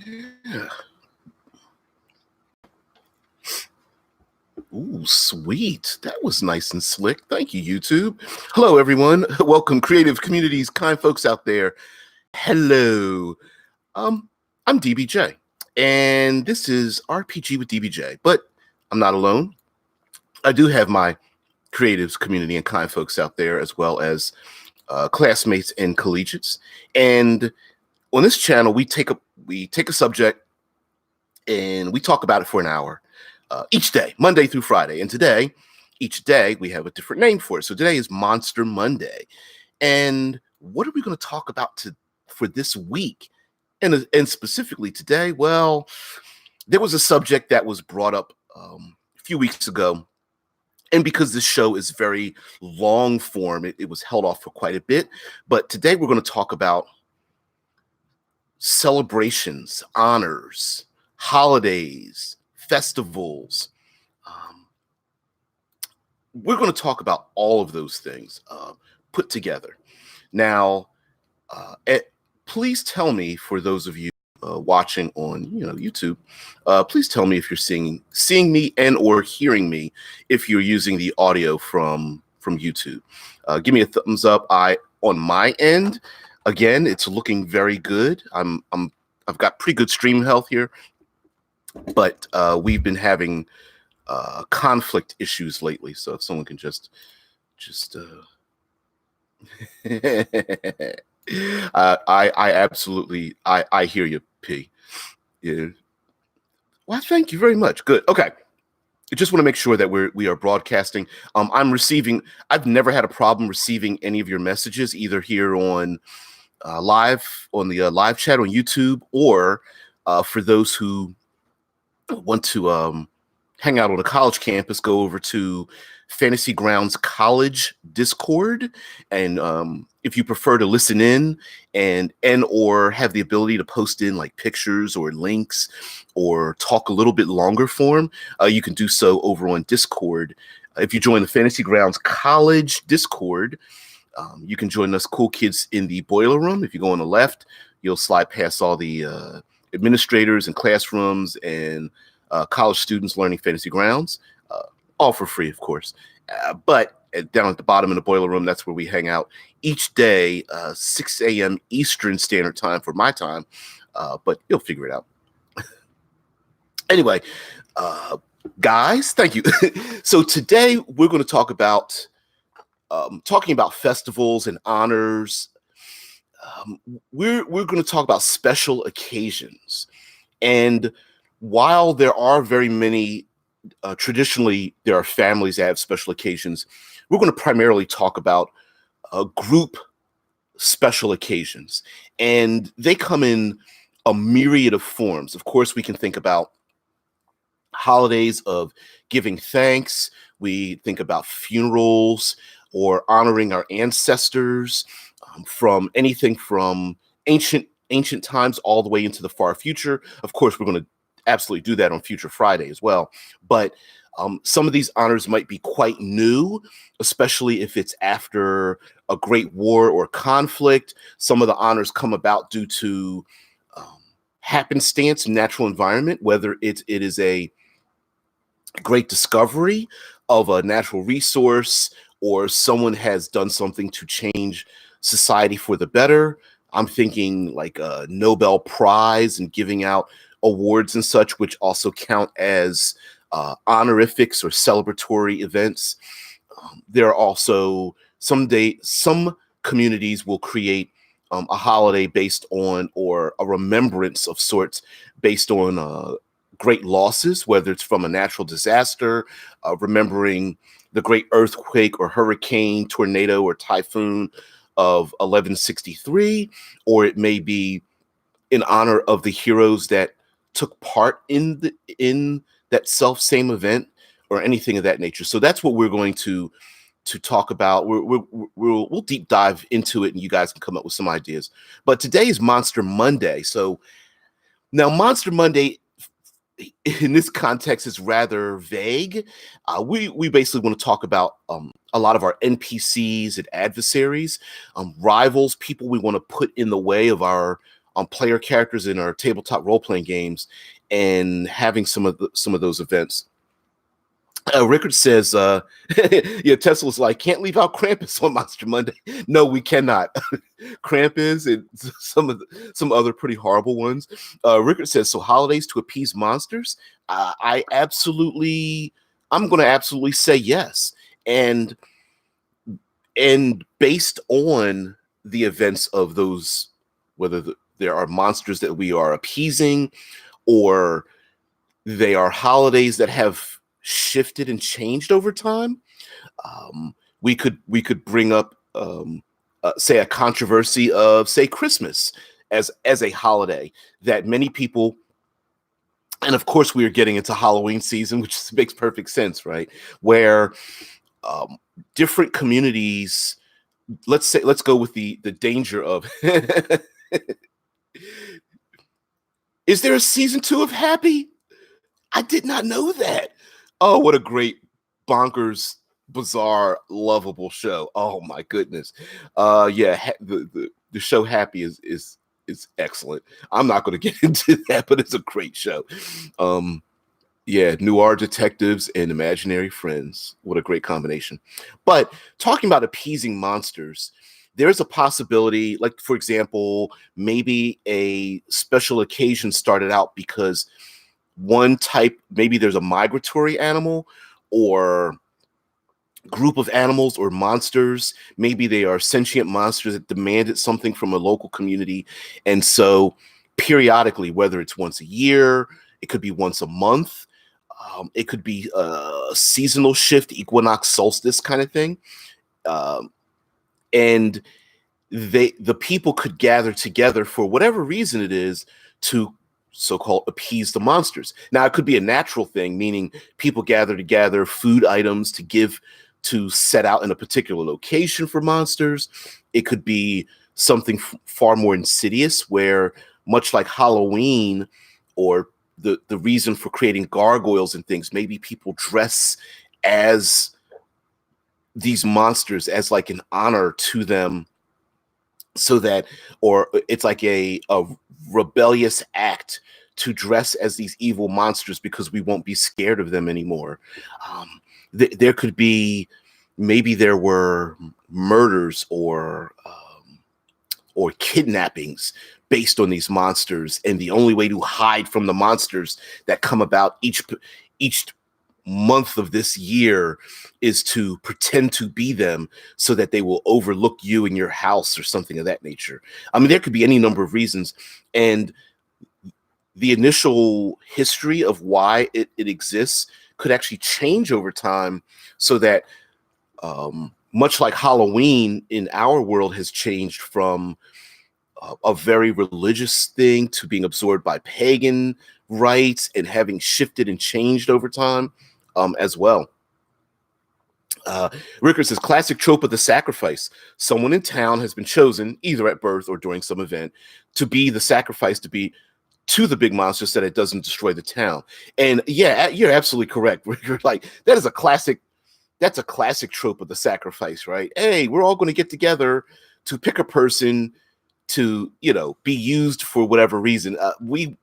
Yeah. Ooh, sweet. That was nice and slick. Thank you, YouTube. Hello, everyone. Welcome, creative communities, kind folks out there. Hello. Um, I'm DBJ, and this is RPG with DBJ, but I'm not alone. I do have my creatives community and kind folks out there, as well as classmates and collegiates. And on this channel, we take a subject and we talk about it for an hour each day, Monday through Friday. And today, each day, we have a different name for it. So today is Monster Monday. And what are we going to talk about for this week? And specifically today, well, there was a subject that was brought up a few weeks ago. And because this show is very long form, it was held off for quite a bit. But today we're going to talk about celebrations, honors, holidays, festivals. We're going to talk about all of those things put together. Now, please tell me, for those of you watching on YouTube, please tell me if you're seeing me and or hearing me if you're using the audio from YouTube. Give me a thumbs up. On my end, again, it's looking very good. I've got pretty good stream health here, but we've been having conflict issues lately. So if someone can just I absolutely I hear you, P. Yeah. Well, thank you very much. Good. Okay. I just want to make sure that we are broadcasting. I've never had a problem receiving any of your messages, either here on the live chat on YouTube, or for those who want to hang out on a college campus, go over to Fantasy Grounds College Discord. And if you prefer to listen in and or have the ability to post in like pictures or links or talk a little bit longer form, you can do so over on Discord. If you join the Fantasy Grounds College Discord, you can join us cool kids in the boiler room. If you go on the left, you'll slide past all the administrators and classrooms and college students learning Fantasy Grounds, all for free, of course. But down at the bottom in the boiler room, that's where we hang out each day, 6 a.m. Eastern Standard Time for my time. But you'll figure it out. Anyway, guys, thank you. So today we're going to talk about talking about festivals and honors. We're going to talk about special occasions. And while there are very many, traditionally, there are families that have special occasions, we're going to primarily talk about group special occasions. And they come in a myriad of forms. Of course, we can think about holidays of giving thanks. We think about funerals or honoring our ancestors, from anything from ancient times all the way into the far future. Of course, we're going to absolutely do that on Future Friday as well. But some of these honors might be quite new, especially if it's after a great war or conflict. Some of the honors come about due to happenstance, natural environment, whether it is a great discovery of a natural resource or someone has done something to change society for the better. I'm thinking like a Nobel Prize and giving out awards and such, which also count as honorifics or celebratory events. There are also some communities will create a holiday based on, or a remembrance of sorts based on great losses, whether it's from a natural disaster, remembering the great earthquake or hurricane, tornado, or typhoon of 1163, or it may be in honor of the heroes that took part in that same event, or anything of that nature. So that's what we're going to talk about. We'll deep dive into it, and you guys can come up with some ideas. But today is Monster Monday. So now Monster Monday, in this context, is rather vague. We basically want to talk about a lot of our NPCs and adversaries, rivals, people we want to put in the way of our player characters in our tabletop role-playing games and having some of those events. Rickard says, yeah, Tesla's like, can't leave out Krampus on Monster Monday. No, we cannot. Krampus and some other pretty horrible ones. Rickard says, so holidays to appease monsters? I'm going to absolutely say yes. And based on the events of those, whether there are monsters that we are appeasing or they are holidays that have shifted and changed over time, we could bring up say a controversy of, say, Christmas as a holiday that many people, and of course we are getting into Halloween season, which makes perfect sense, right? Where different communities, let's go with the danger of is there a season 2 of Happy? I did not know that. Oh, what a great, bonkers, bizarre, lovable show. Oh my goodness. Yeah, the show Happy is excellent. I'm not going to get into that, but it's a great show. Yeah, noir detectives and imaginary friends. What a great combination. But talking about appeasing monsters, there's a possibility, like, for example, maybe a special occasion started out because one type, maybe there's a migratory animal or group of animals or monsters. Maybe they are sentient monsters that demanded something from a local community. And so periodically, whether it's once a year, it could be once a month, it could be a seasonal shift, equinox, solstice kind of thing. And the people could gather together for whatever reason it is to so-called appease the monsters. Now, it could be a natural thing, meaning people gather together, food items to give, to set out in a particular location for monsters. It could be something far more insidious, where much like Halloween or the reason for creating gargoyles and things, maybe people dress as these monsters as like an honor to them, so that, or it's like a rebellious act to dress as these evil monsters because we won't be scared of them anymore. There could be, maybe there were murders or kidnappings based on these monsters, and the only way to hide from the monsters that come about each month of this year is to pretend to be them so that they will overlook you in your house or something of that nature. I mean, there could be any number of reasons, and the initial history of why it exists could actually change over time, so that much like Halloween in our world has changed from a very religious thing to being absorbed by pagan rites and having shifted and changed over time as well. Rickard says, classic trope of the sacrifice. Someone in town has been chosen, either at birth or during some event, to be the sacrifice, to be to the big monster so that it doesn't destroy the town. And yeah, you're absolutely correct. You're like, that's a classic trope of the sacrifice, right? Hey, we're all going to get together to pick a person to, be used for whatever reason. We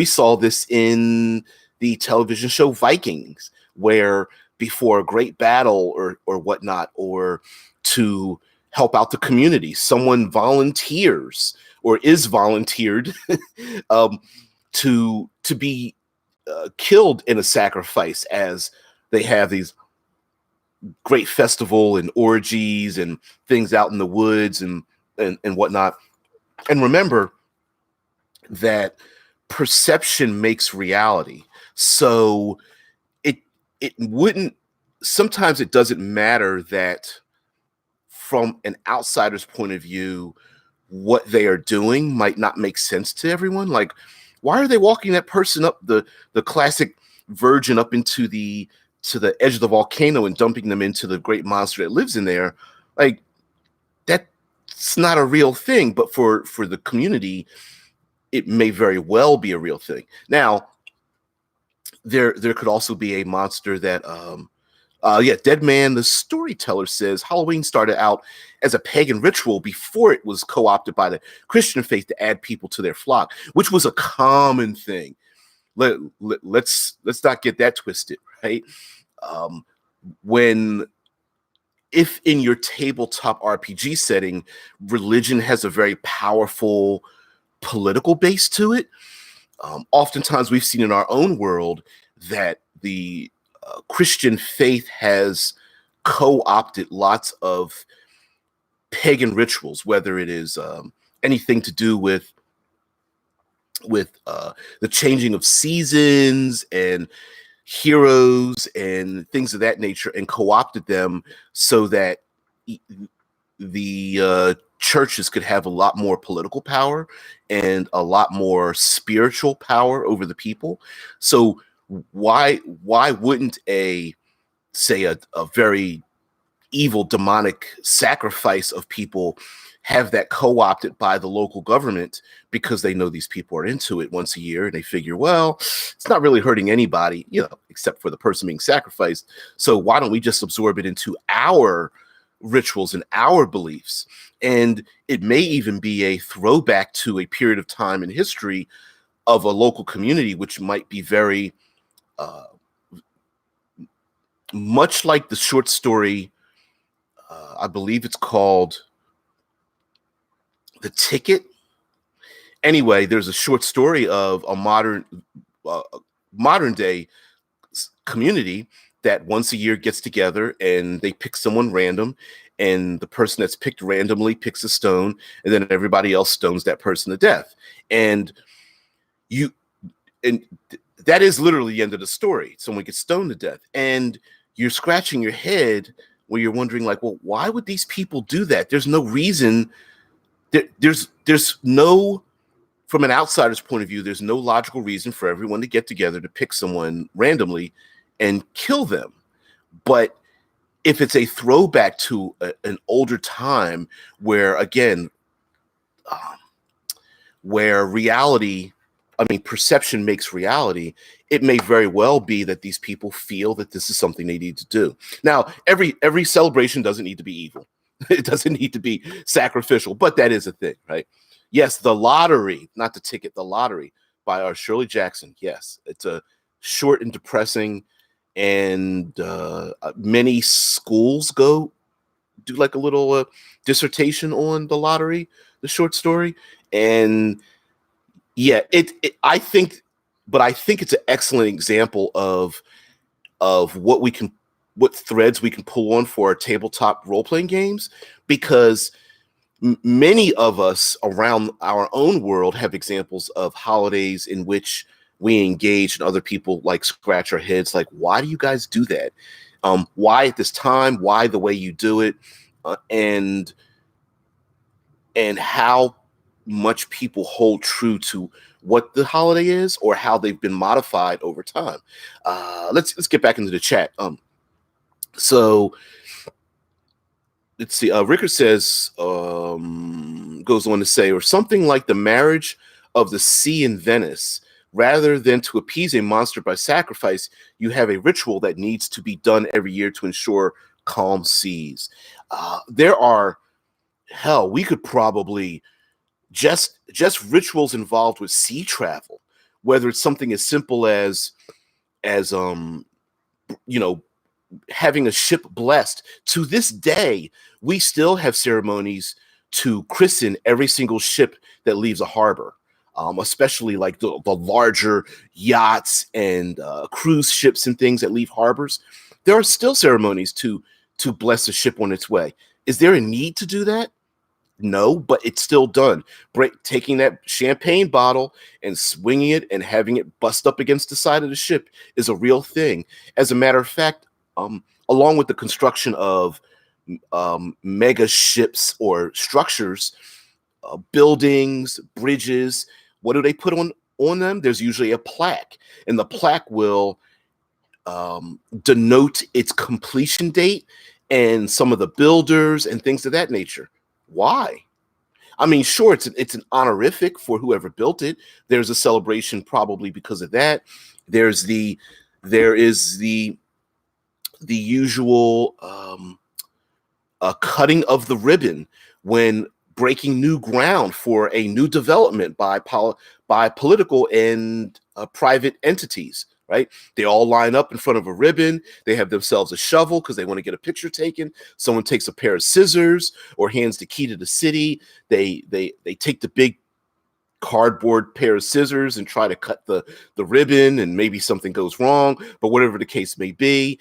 saw this in the television show Vikings, where before a great battle or whatnot, or to help out the community, someone volunteers or is volunteered to be killed in a sacrifice, as they have these great festival and orgies and things out in the woods and whatnot. And remember that perception makes reality. So it wouldn't, sometimes it doesn't matter that from an outsider's point of view, what they are doing might not make sense to everyone. Like, why are they walking that person up the classic virgin up into to the edge of the volcano and dumping them into the great monster that lives in there? Like, that's not a real thing, but for the community, it may very well be a real thing. Now, there could also be a monster that Yeah, Dead Man, the storyteller, says Halloween started out as a pagan ritual before it was co-opted by the Christian faith to add people to their flock, which was a common thing. Let's not get that twisted, right? Um, when if in your tabletop RPG setting, religion has a very powerful political base to it, oftentimes we've seen in our own world that the Christian faith has co-opted lots of pagan rituals, whether it is anything to do with the changing of seasons and heroes and things of that nature, and co-opted them so that the churches could have a lot more political power and a lot more spiritual power over the people. So why wouldn't a very evil demonic sacrifice of people have that co-opted by the local government, because they know these people are into it once a year and they figure, well, it's not really hurting anybody, except for the person being sacrificed. So why don't we just absorb it into our rituals and our beliefs? And it may even be a throwback to a period of time in history of a local community, which might be very much like the short story, I believe it's called The Ticket. Anyway, there's a short story of a modern day community that once a year gets together and they pick someone random, and the person that's picked randomly picks a stone, and then everybody else stones that person to death. And that is literally the end of the story. Someone gets stoned to death, and you're scratching your head where you're wondering, like, well, why would these people do that? There's no reason. There's no, from an outsider's point of view, there's no logical reason for everyone to get together to pick someone randomly and kill them. But if it's a throwback to an older time where, again, where perception makes reality, it may very well be that these people feel that this is something they need to do. Now, every celebration doesn't need to be evil. It doesn't need to be sacrificial, but that is a thing, right? Yes, The Lottery, not The Ticket, The Lottery by Shirley Jackson. Yes, it's a short and depressing, and many schools do like a little dissertation on The Lottery, the short story. And yeah, I think it's an excellent example of what threads we can pull on for our tabletop role-playing games, because many of us around our own world have examples of holidays in which we engage, and other people like scratch our heads like, why do you guys do that? Why at this time? Why the way you do it? And how much people hold true to what the holiday is, or how they've been modified over time. Let's get back into the chat. So let's see. Rickard says, goes on to say, or something like the marriage of the sea in Venice. Rather than to appease a monster by sacrifice, you have a ritual that needs to be done every year to ensure calm seas. We could probably just rituals involved with sea travel, whether it's something as simple as having a ship blessed. To this day, we still have ceremonies to christen every single ship that leaves a harbor, especially like the larger yachts and cruise ships and things that leave harbors. There are still ceremonies to bless a ship on its way. Is there a need to do that? No, but it's still done. Taking that champagne bottle and swinging it and having it bust up against the side of the ship is a real thing. As a matter of fact, along with the construction of mega ships or structures, buildings, bridges, what do they put on them? There's usually a plaque, and the plaque will denote its completion date and some of the builders and things of that nature. Why? I mean, sure, it's an honorific for whoever built it. There's a celebration probably because of that. There is the the usual cutting of the ribbon when breaking new ground for a new development by political and private entities, right? They all line up in front of a ribbon. They have themselves a shovel because they want to get a picture taken. Someone takes a pair of scissors or hands the key to the city. They take the big cardboard pair of scissors and try to cut the ribbon, and maybe something goes wrong, but whatever the case may be,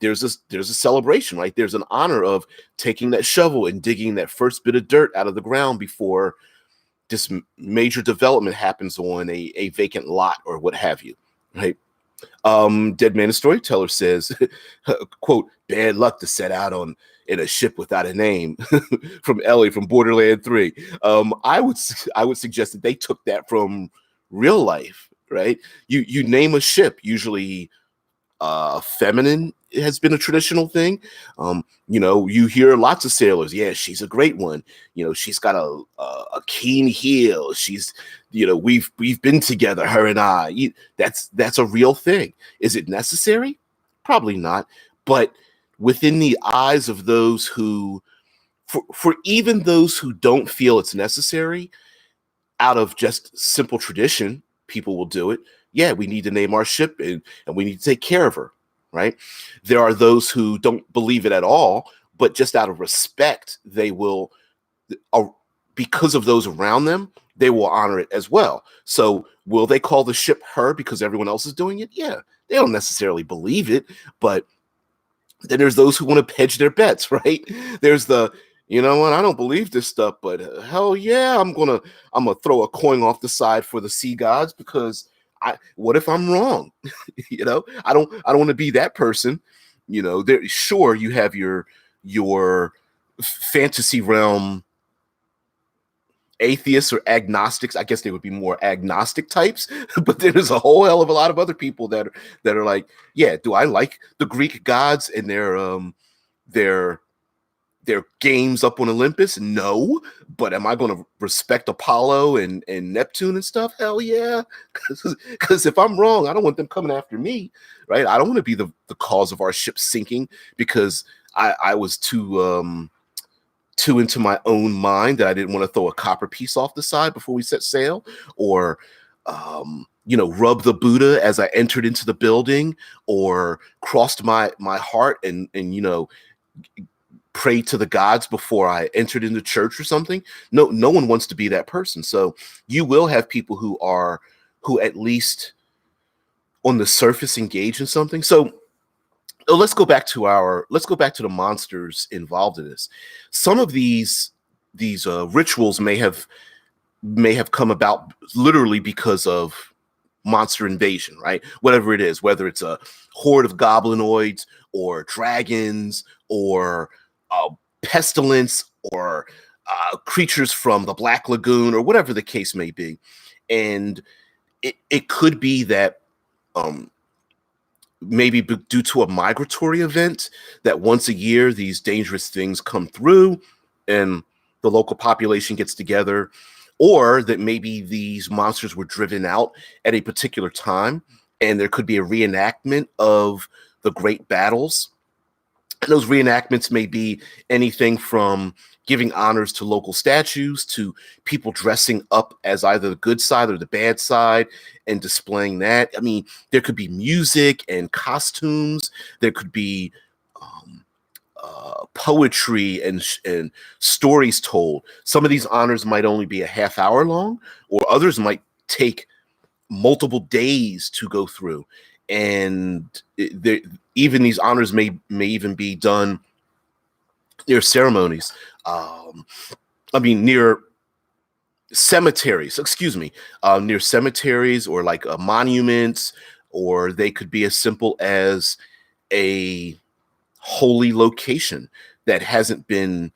there's a celebration, right? There's an honor of taking that shovel and digging that first bit of dirt out of the ground before this major development happens on a vacant lot or what have you, right? Dead Man the Storyteller says, quote, "Bad luck to set out in a ship without a name," from Ellie from Borderland 3. I would suggest that they took that from real life, right? You name a ship, usually feminine has been a traditional thing. You hear lots of sailors, yeah, she's a great one. She's got a keen heel. She's, we've been together, her and I. That's a real thing. Is it necessary? Probably not. But within the eyes of those who, for even those who don't feel it's necessary, out of just simple tradition, people will do it. Yeah, we need to name our ship and we need to take care of her, right? There are those who don't believe it at all, but just out of respect, they will, because of those around them, they will honor it as well. So will they call the ship her because everyone else is doing it? Yeah, they don't necessarily believe it, but then there's those who want to hedge their bets, right? There's the, you know what, I don't believe this stuff, but hell yeah, I'm gonna throw a coin off the side for the sea gods because what if I'm wrong? I don't want to be that person. Sure, you have your fantasy realm atheists or agnostics. I guess they would be more agnostic types, but there's a whole hell of a lot of other people that are like, yeah, do I like the Greek gods and their games up on Olympus? No. But am I going to respect Apollo and Neptune and stuff? Hell yeah. Because if I'm wrong, I don't want them coming after me, right? I don't want to be the cause of our ship sinking because I was too into my own mind that I didn't want to throw a copper piece off the side before we set sail, or rub the Buddha as I entered into the building, or crossed my heart and pray to the gods before I entered into church or something. No one wants to be that person. So you will have people who at least on the surface engage in something. So let's go back to the monsters involved in this. Some of these rituals may have come about literally because of monster invasion, right? Whatever it is, whether it's a horde of goblinoids or dragons or pestilence or creatures from the Black Lagoon or whatever the case may be. And it could be that maybe due to a migratory event that once a year these dangerous things come through and the local population gets together, or that maybe these monsters were driven out at a particular time and there could be a reenactment of the great battles. And those reenactments may be anything from giving honors to local statues to people dressing up as either the good side or the bad side and displaying that. I mean, there could be music and costumes. There could be poetry and stories told. Some of these honors might only be a half hour long, or others might take multiple days to go through. And even these honors may even be done near ceremonies. Near cemeteries. Near cemeteries or like monuments, or they could be as simple as a holy location that hasn't been,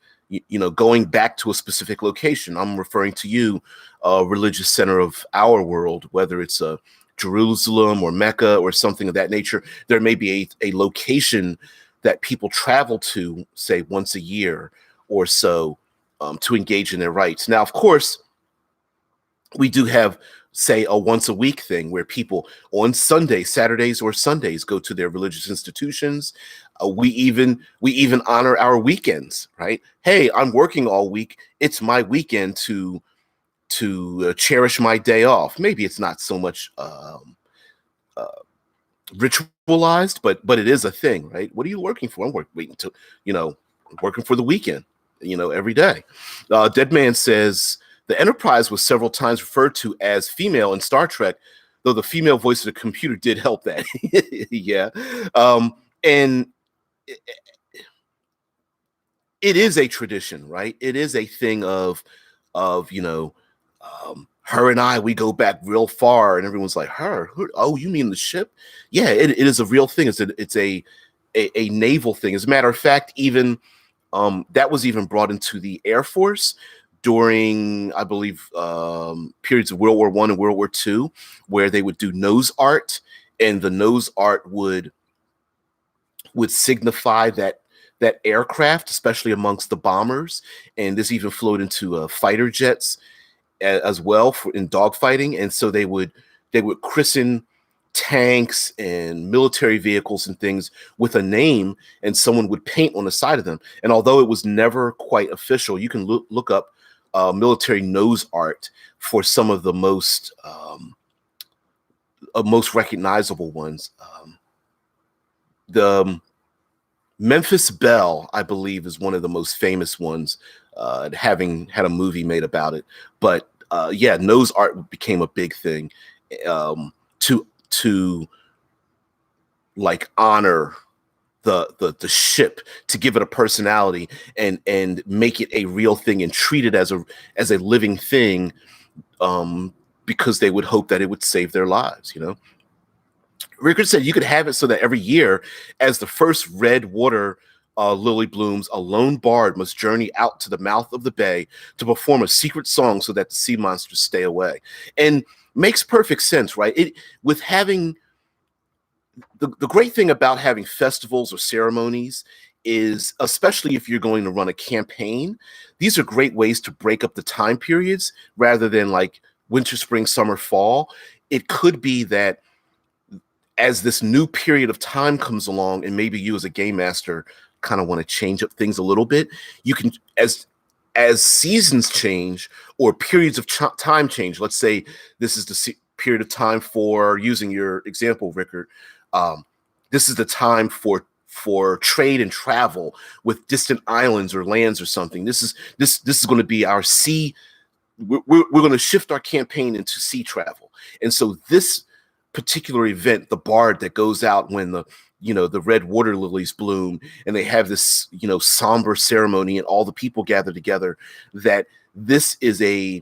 going back to a specific location. I'm referring to you, religious center of our world, whether it's a Jerusalem or Mecca or something of that nature. There may be a location that people travel to, say, once a year or so, to engage in their rites. Now, of course, we do have say a once a week thing where people on Sundays, Saturdays, or Sundays go to their religious institutions. We even honor our weekends, right? Hey, I'm working all week. It's my weekend to cherish my day off. Maybe it's not so much uh, ritualized, but it is a thing, right? What are you working for? I'm waiting to, working for the weekend, every day. Dead Man says the Enterprise was several times referred to as female in Star Trek, though the female voice of the computer did help that. Yeah. And it is a tradition, right? It is a thing of her and I, we go back real far, and everyone's like, her? Who? Oh, you mean the ship? Yeah, it is a real thing. It's a naval thing. As a matter of fact, even that was even brought into the Air Force during, I believe, periods of World War I and World War II, where they would do nose art, and the nose art would signify that aircraft, especially amongst the bombers, and this even flowed into fighter jets as well in dogfighting. And so they would christen tanks and military vehicles and things with a name, and someone would paint on the side of them. And although it was never quite official, you can look up military nose art for some of the most recognizable ones. The Memphis Belle, I believe, is one of the most famous ones, having had a movie made about it. But yeah, nose art became a big thing, to like honor the ship, to give it a personality, and make it a real thing and treat it as a living thing, because they would hope that it would save their lives. Rickard said you could have it so that every year, as the first red water lily blooms, a lone bard must journey out to the mouth of the bay to perform a secret song so that the sea monsters stay away. And makes perfect sense, right? With having the great thing about having festivals or ceremonies is, especially if you're going to run a campaign, these are great ways to break up the time periods rather than like winter, spring, summer, fall. It could be that as this new period of time comes along, and maybe you as a game master kind of want to change up things a little bit, you can, as seasons change or periods of time change. Let's say this is the period of time for, using your example, Rickard, this is the time for trade and travel with distant islands or lands or something. This is going to be our sea. We're going to shift our campaign into sea travel, and so this particular event, the bard that goes out when the red water lilies bloom, and they have this somber ceremony, and all the people gather together, that this is a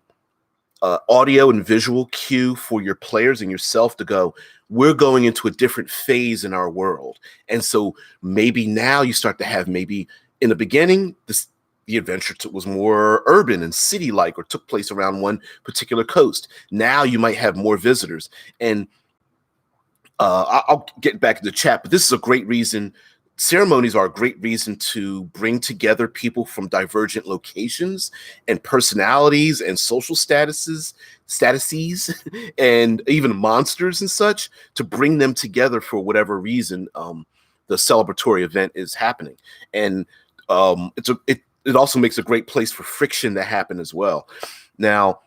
audio and visual cue for your players and yourself to go, we're going into a different phase in our world. And so maybe now you start to have, maybe in the beginning, the adventure was more urban and city-like, or took place around one particular coast. Now you might have more visitors. And I'll get back to the chat, but this is a great reason. Ceremonies are a great reason to bring together people from divergent locations and personalities and social statuses, and even monsters and such, to bring them together for whatever reason the celebratory event is happening. And it also makes a great place for friction to happen as well. Now,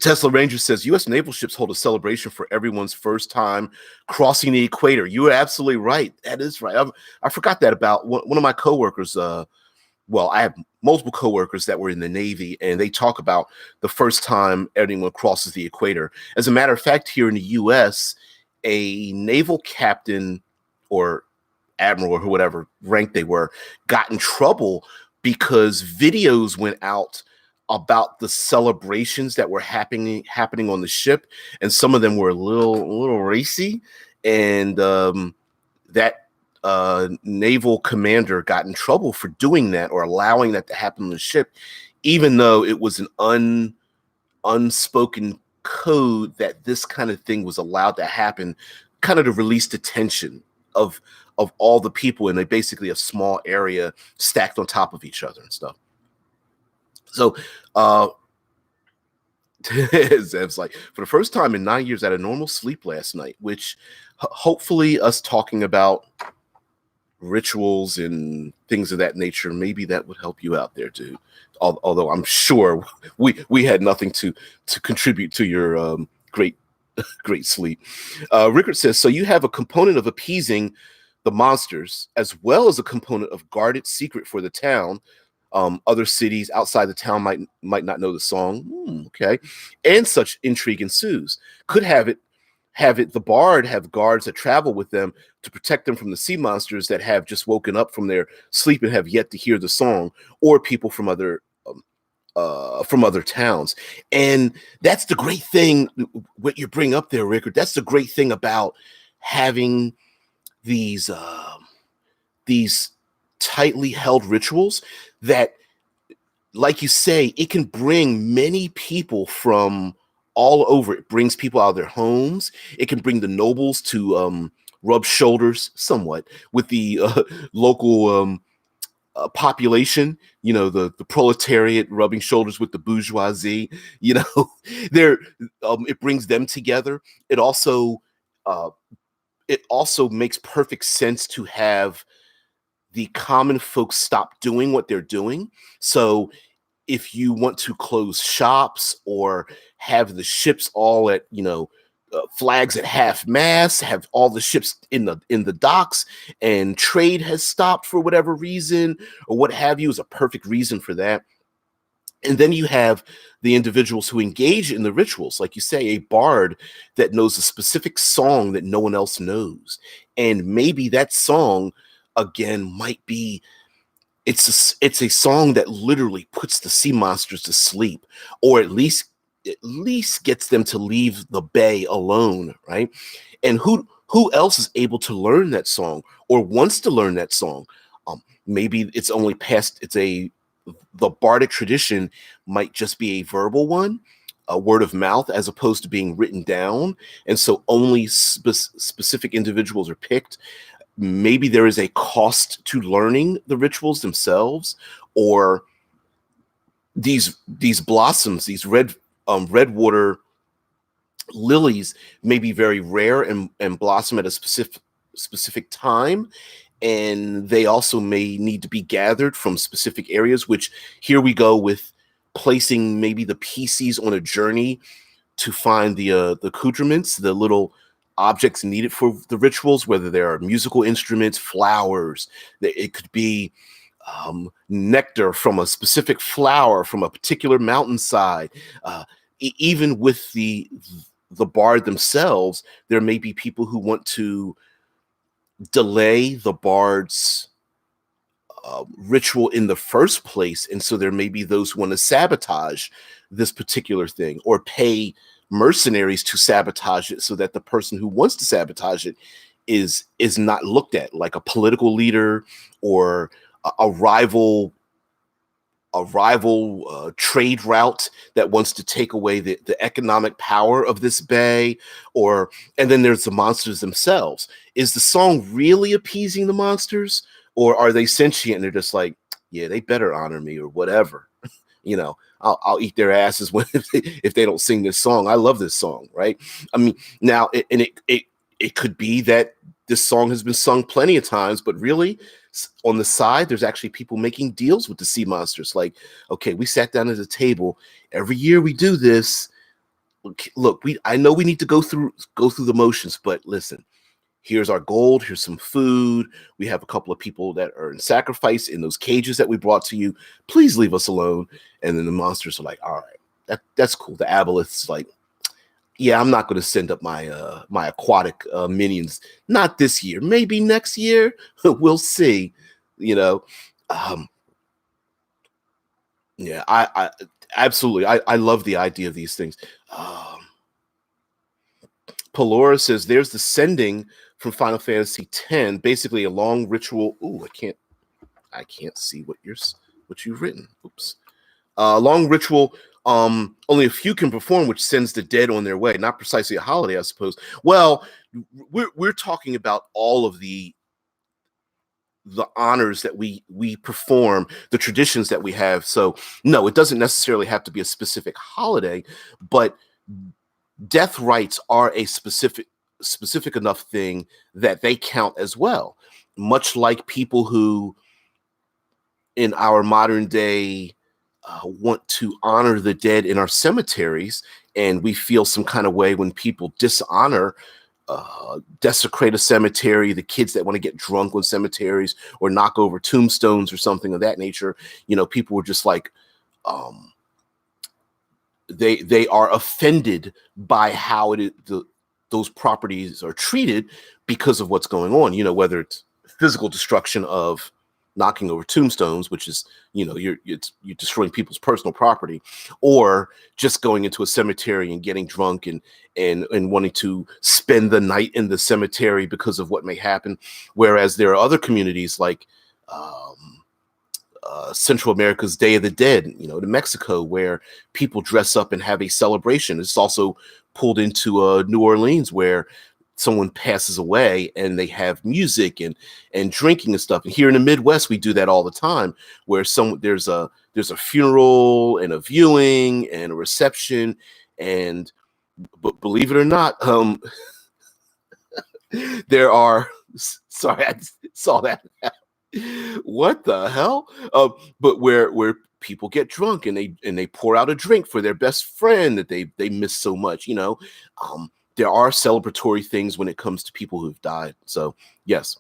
Tesla Ranger says U.S. naval ships hold a celebration for everyone's first time crossing the equator. You are absolutely right. That is right. I forgot that about one of my coworkers. Well, I have multiple coworkers that were in the Navy, and they talk about the first time anyone crosses the equator. As a matter of fact, here in the U.S., a naval captain or admiral or whatever rank they were got in trouble because videos went out about the celebrations that were happening on the ship, and some of them were a little racy, and that naval commander got in trouble for doing that or allowing that to happen on the ship, even though it was an unspoken code that this kind of thing was allowed to happen, kind of to release the tension of all the people in basically a small area stacked on top of each other and stuff. So Zev's like, for the first time in 9 years, I had a normal sleep last night, which hopefully us talking about rituals and things of that nature, maybe that would help you out there too. Although I'm sure we had nothing to contribute to your great sleep. Rickard says, so you have a component of appeasing the monsters as well as a component of guarded secret for the town. Other cities outside the town might not know the song. Okay, and such intrigue ensues. Could have it the bard have guards that travel with them to protect them from the sea monsters that have just woken up from their sleep and have yet to hear the song, or people from other towns. And that's the great thing, what you bring up there, Rickard. That's the great thing about having these tightly held rituals, that, like you say, it can bring many people from all over. It brings people out of their homes. It can bring the nobles to rub shoulders somewhat with the local population, the proletariat rubbing shoulders with the bourgeoisie. There, it brings them together. It also makes perfect sense to have the common folks stop doing what they're doing. So if you want to close shops or have the ships all at flags at half mast, have all the ships in the docks, and trade has stopped for whatever reason or what have you, is a perfect reason for that. And then you have the individuals who engage in the rituals, like you say, a bard that knows a specific song that no one else knows, and maybe that song again might be, it's a song that literally puts the sea monsters to sleep, or at least gets them to leave the bay alone, right? And who else is able to learn that song or wants to learn that song? Maybe it's only past, the bardic tradition might just be a verbal one, a word of mouth, as opposed to being written down, and so only specific individuals are picked. Maybe there is a cost to learning the rituals themselves, or these blossoms, these red water lilies may be very rare and blossom at a specific time, and they also may need to be gathered from specific areas, which here we go with placing maybe the PCs on a journey to find the accoutrements, the little objects needed for the rituals, whether there are musical instruments, flowers, it could be nectar from a specific flower from a particular mountainside. Even with the bard themselves, there may be people who want to delay the bard's ritual in the first place, and so there may be those who want to sabotage this particular thing, or pay mercenaries to sabotage it, so that the person who wants to sabotage it is not looked at like a political leader or a rival trade route that wants to take away the economic power of this bay. And then there's the monsters themselves. Is the song really appeasing the monsters, or are they sentient and they're just like, yeah, they better honor me or whatever? I'll eat their asses if they don't sing this song. I love this song, right? I mean, now it could be that this song has been sung plenty of times, but really on the side, there's actually people making deals with the sea monsters. Like, okay, we sat down at a table. Every year we do this. Look, I know we need to go through the motions, but listen, here's our gold. Here's some food. We have a couple of people that are in sacrifice in those cages that we brought to you. Please leave us alone. And then the monsters are like, all right, that's cool. The aboleth's like, yeah, I'm not going to send up my my aquatic minions. Not this year. Maybe next year. We'll see. Yeah, I absolutely. I love the idea of these things. Pelora says there's the sending from Final Fantasy X, basically a long ritual. Ooh, I can't see what you've written. Oops. Long ritual. Only a few can perform, which sends the dead on their way. Not precisely a holiday, I suppose. Well, we're talking about all of the the honors that we perform, the traditions that we have. So no, it doesn't necessarily have to be a specific holiday, but death rites are a specific enough thing that they count as well. Much like people who in our modern day want to honor the dead in our cemeteries, and we feel some kind of way when people dishonor, desecrate a cemetery, the kids that want to get drunk on cemeteries or knock over tombstones or something of that nature. People were just like, they are offended by how those properties are treated because of what's going on. Whether it's physical destruction of knocking over tombstones, which is you're destroying people's personal property, or just going into a cemetery and getting drunk and wanting to spend the night in the cemetery because of what may happen. Whereas there are other communities like Central America's Day of the Dead, to Mexico, where people dress up and have a celebration. It's also pulled into New Orleans, where someone passes away and they have music and drinking and stuff. And here in the Midwest, we do that all the time, where there's a funeral and a viewing and a reception, but believe it or not, there are. Sorry, I saw that. What the hell? But where people get drunk and they pour out a drink for their best friend that they miss so much. There are celebratory things when it comes to people who've died. So yes.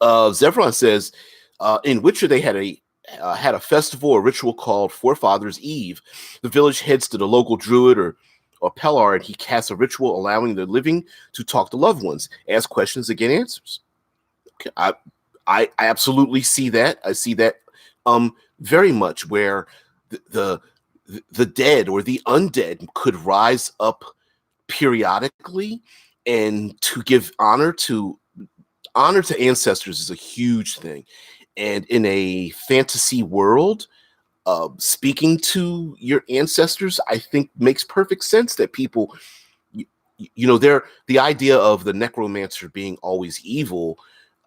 Zevron says, in Witcher they had a festival or ritual called Forefathers Eve. The village heads to the local druid or pillar, and he casts a ritual allowing the living to talk to loved ones, ask questions, and get answers. Okay, I absolutely see that. I see that very much, where the dead or the undead could rise up periodically, and to give honor to ancestors is a huge thing. And in a fantasy world, speaking to your ancestors, I think makes perfect sense. That people, they're the idea of the necromancer being always evil.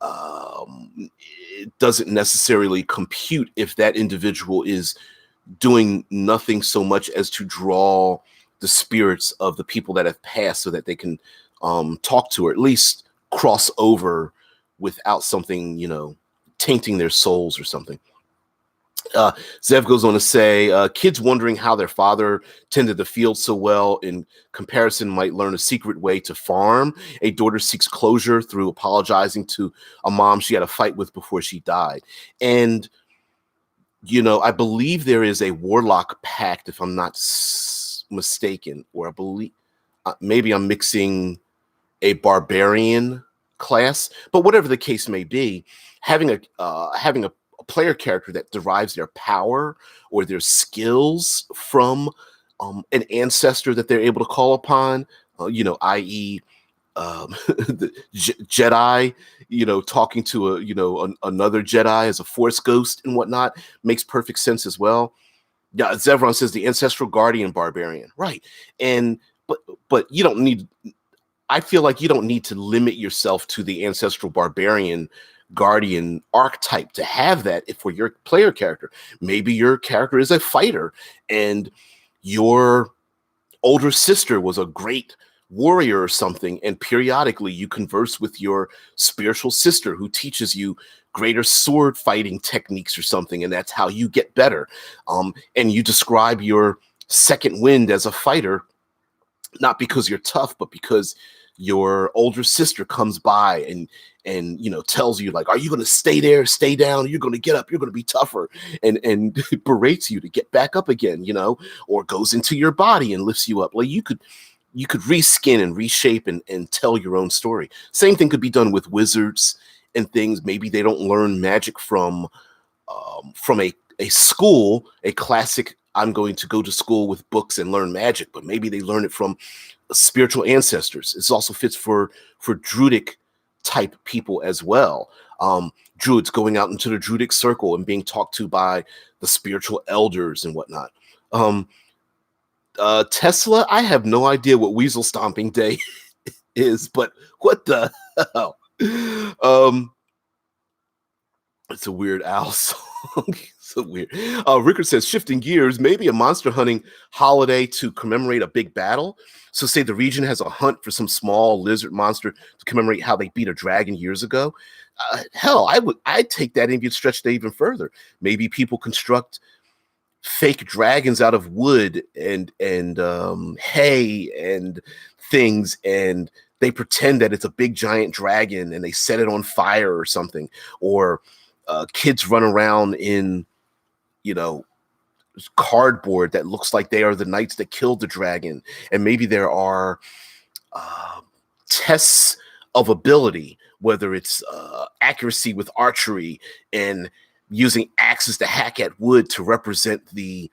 It doesn't necessarily compute if that individual is doing nothing so much as to draw the spirits of the people that have passed, so that they can talk to, or at least cross over without something, tainting their souls or something. Zev goes on to say, kids wondering how their father tended the field so well in comparison might learn a secret way to farm. A daughter seeks closure through apologizing to a mom she had a fight with before she died. And, I believe there is a warlock pact, if I'm not mistaken, or I believe maybe I'm mixing a barbarian class, but whatever the case may be, having a player character that derives their power or their skills from an ancestor that they're able to call upon, i.e. The Jedi, talking to another Jedi as a Force ghost and whatnot, makes perfect sense as well. Yeah, Zevron says the ancestral guardian barbarian, right? And but you don't need. I feel like you don't need to limit yourself to the ancestral barbarian guardian archetype to have that for your player character. Maybe your character is a fighter and your older sister was a great warrior or something, and periodically you converse with your spiritual sister who teaches you greater sword fighting techniques or something, and that's how you get better. And you describe your second wind as a fighter, not because you're tough, but because your older sister comes by and tells you, like, are you going to stay there, stay down, you're going to get up, you're going to be tougher, and berates you to get back up again, or goes into your body and lifts you up. Like, you could reskin and reshape and tell your own story. Same thing could be done with wizards and things. Maybe they don't learn magic from a school, a classic, I'm going to go to school with books and learn magic, but maybe they learn it from spiritual ancestors. This also fits for druidic type people as well. Druids going out into the druidic circle and being talked to by the spiritual elders and whatnot. Tesla, I have no idea what Weasel Stomping Day is, but what the hell? It's a Weird Al song. So weird. Rickard says, shifting gears, maybe a monster hunting holiday to commemorate a big battle. So say the region has a hunt for some small lizard monster to commemorate how they beat a dragon years ago. Hell, I'd take that and you'd stretch it even further. Maybe people construct fake dragons out of wood and hay and things, and they pretend that it's a big giant dragon and they set it on fire or something. Or kids run around in, cardboard that looks like they are the knights that killed the dragon. And maybe there are tests of ability, whether it's accuracy with archery and using axes to hack at wood to represent the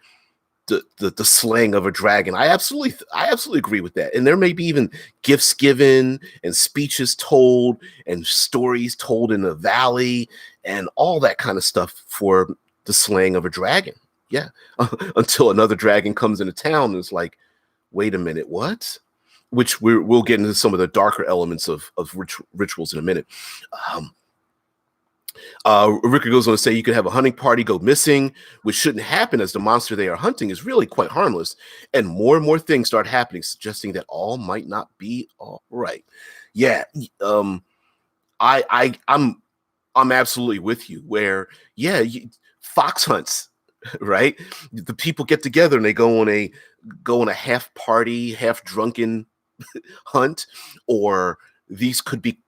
slaying of a dragon. I absolutely agree with that. And there may be even gifts given and speeches told and stories told in the valley and all that kind of stuff for the slaying of a dragon. Yeah. Until another dragon comes into town and is like, wait a minute, what? Which we'll get into some of the darker elements of rituals in a minute. Ricker goes on to say you could have a hunting party go missing, which shouldn't happen as the monster they are hunting is really quite harmless. And more things start happening, suggesting that all might not be all right. Yeah. I'm absolutely with you where, fox hunts, right? The people get together and they go on a half party, half drunken hunt, or these could be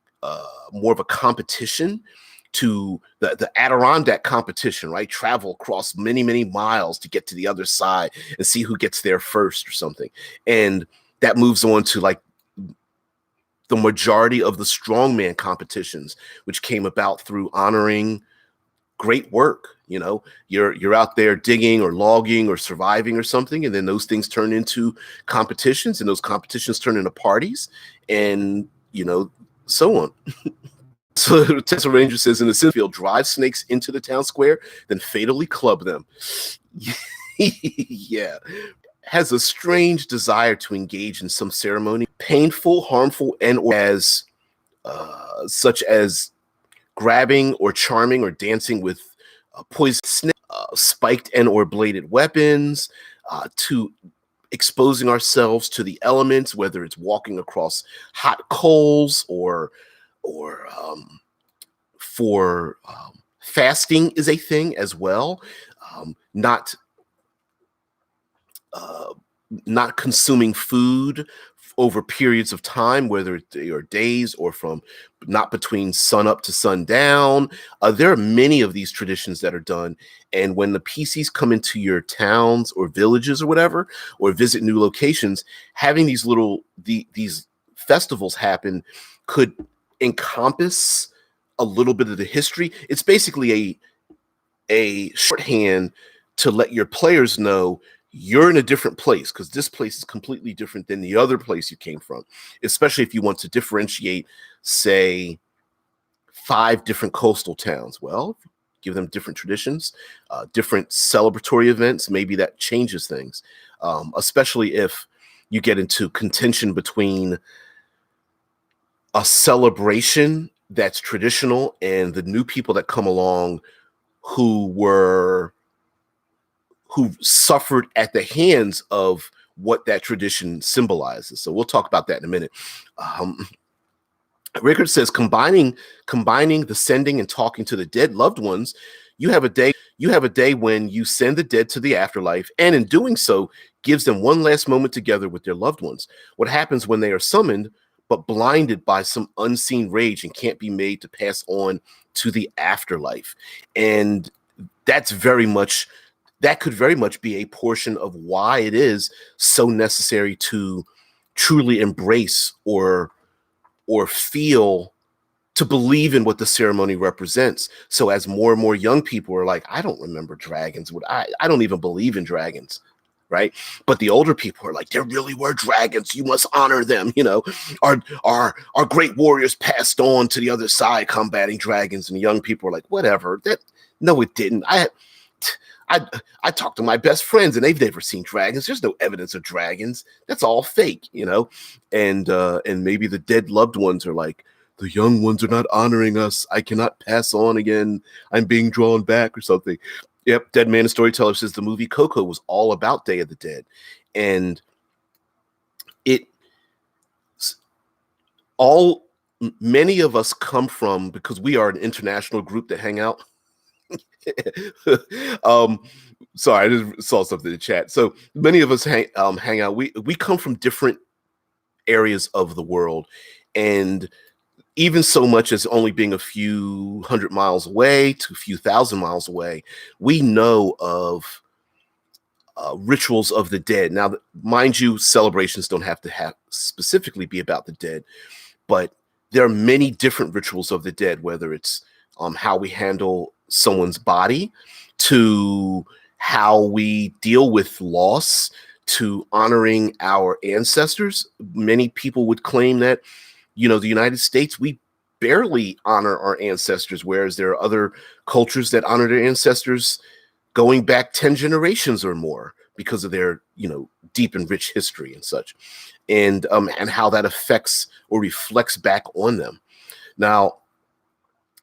more of a competition to the Adirondack competition, right? Travel across many miles to get to the other side and see who gets there first or something. And that moves on to like the majority of the strongman competitions, which came about through honoring great work. You're out there digging or logging or surviving or something, and then those things turn into competitions, and those competitions turn into parties, and so on. So Tessa Ranger says, in the Sinfield, drive snakes into the town square, then fatally club them. Yeah. Has a strange desire to engage in some ceremony, painful, harmful, and or as such as grabbing or charming or dancing with poisoned snake, spiked and or bladed weapons, to exposing ourselves to the elements, whether it's walking across hot coals or for fasting is a thing as well. Not consuming food over periods of time, whether they are days or from not between sun up to sundown. There are many of these traditions that are done. And when the PCs come into your towns or villages or whatever, or visit new locations, having these these festivals happen could encompass a little bit of the history. It's basically a shorthand to let your players know you're in a different place, because this place is completely different than the other place you came from, especially if you want to differentiate, say, 5 different coastal towns. Well, give them different traditions, different celebratory events. Maybe that changes things, especially if you get into contention between a celebration that's traditional and the new people that come along who suffered at the hands of what that tradition symbolizes. So we'll talk about that in a minute. Rickard says, combining the sending and talking to the dead loved ones, you have a day when you send the dead to the afterlife, and in doing so gives them one last moment together with their loved ones. What happens when they are summoned but blinded by some unseen rage and can't be made to pass on to the afterlife? And that could very much be a portion of why it is so necessary to truly embrace or feel, to believe in what the ceremony represents. So as more and more young people are like, I don't remember dragons. I don't even believe in dragons. Right. But the older people are like, there really were dragons. You must honor them. Our great warriors passed on to the other side combating dragons. And the young people are like, whatever. No, it didn't. I talked to my best friends and they've never seen dragons. There's no evidence of dragons. That's all fake, And maybe the dead loved ones are like, the young ones are not honoring us. I cannot pass on again. I'm being drawn back or something. Yep, Dead Man and Storyteller says the movie Coco was all about Day of the Dead. And many of us come from, because we are an international group that hang out. Sorry, I just saw something in the chat. So many of us hang out. We come from different areas of the world, and even so much as only being a few hundred miles away to a few thousand miles away, we know of rituals of the dead. Now, mind you, celebrations don't have to specifically be about the dead, but there are many different rituals of the dead, whether it's how we handle someone's body, to how we deal with loss, to honoring our ancestors. Many people would claim that, the United States, we barely honor our ancestors, whereas there are other cultures that honor their ancestors going back 10 generations or more because of their, deep and rich history and such, and how that affects or reflects back on them. Now,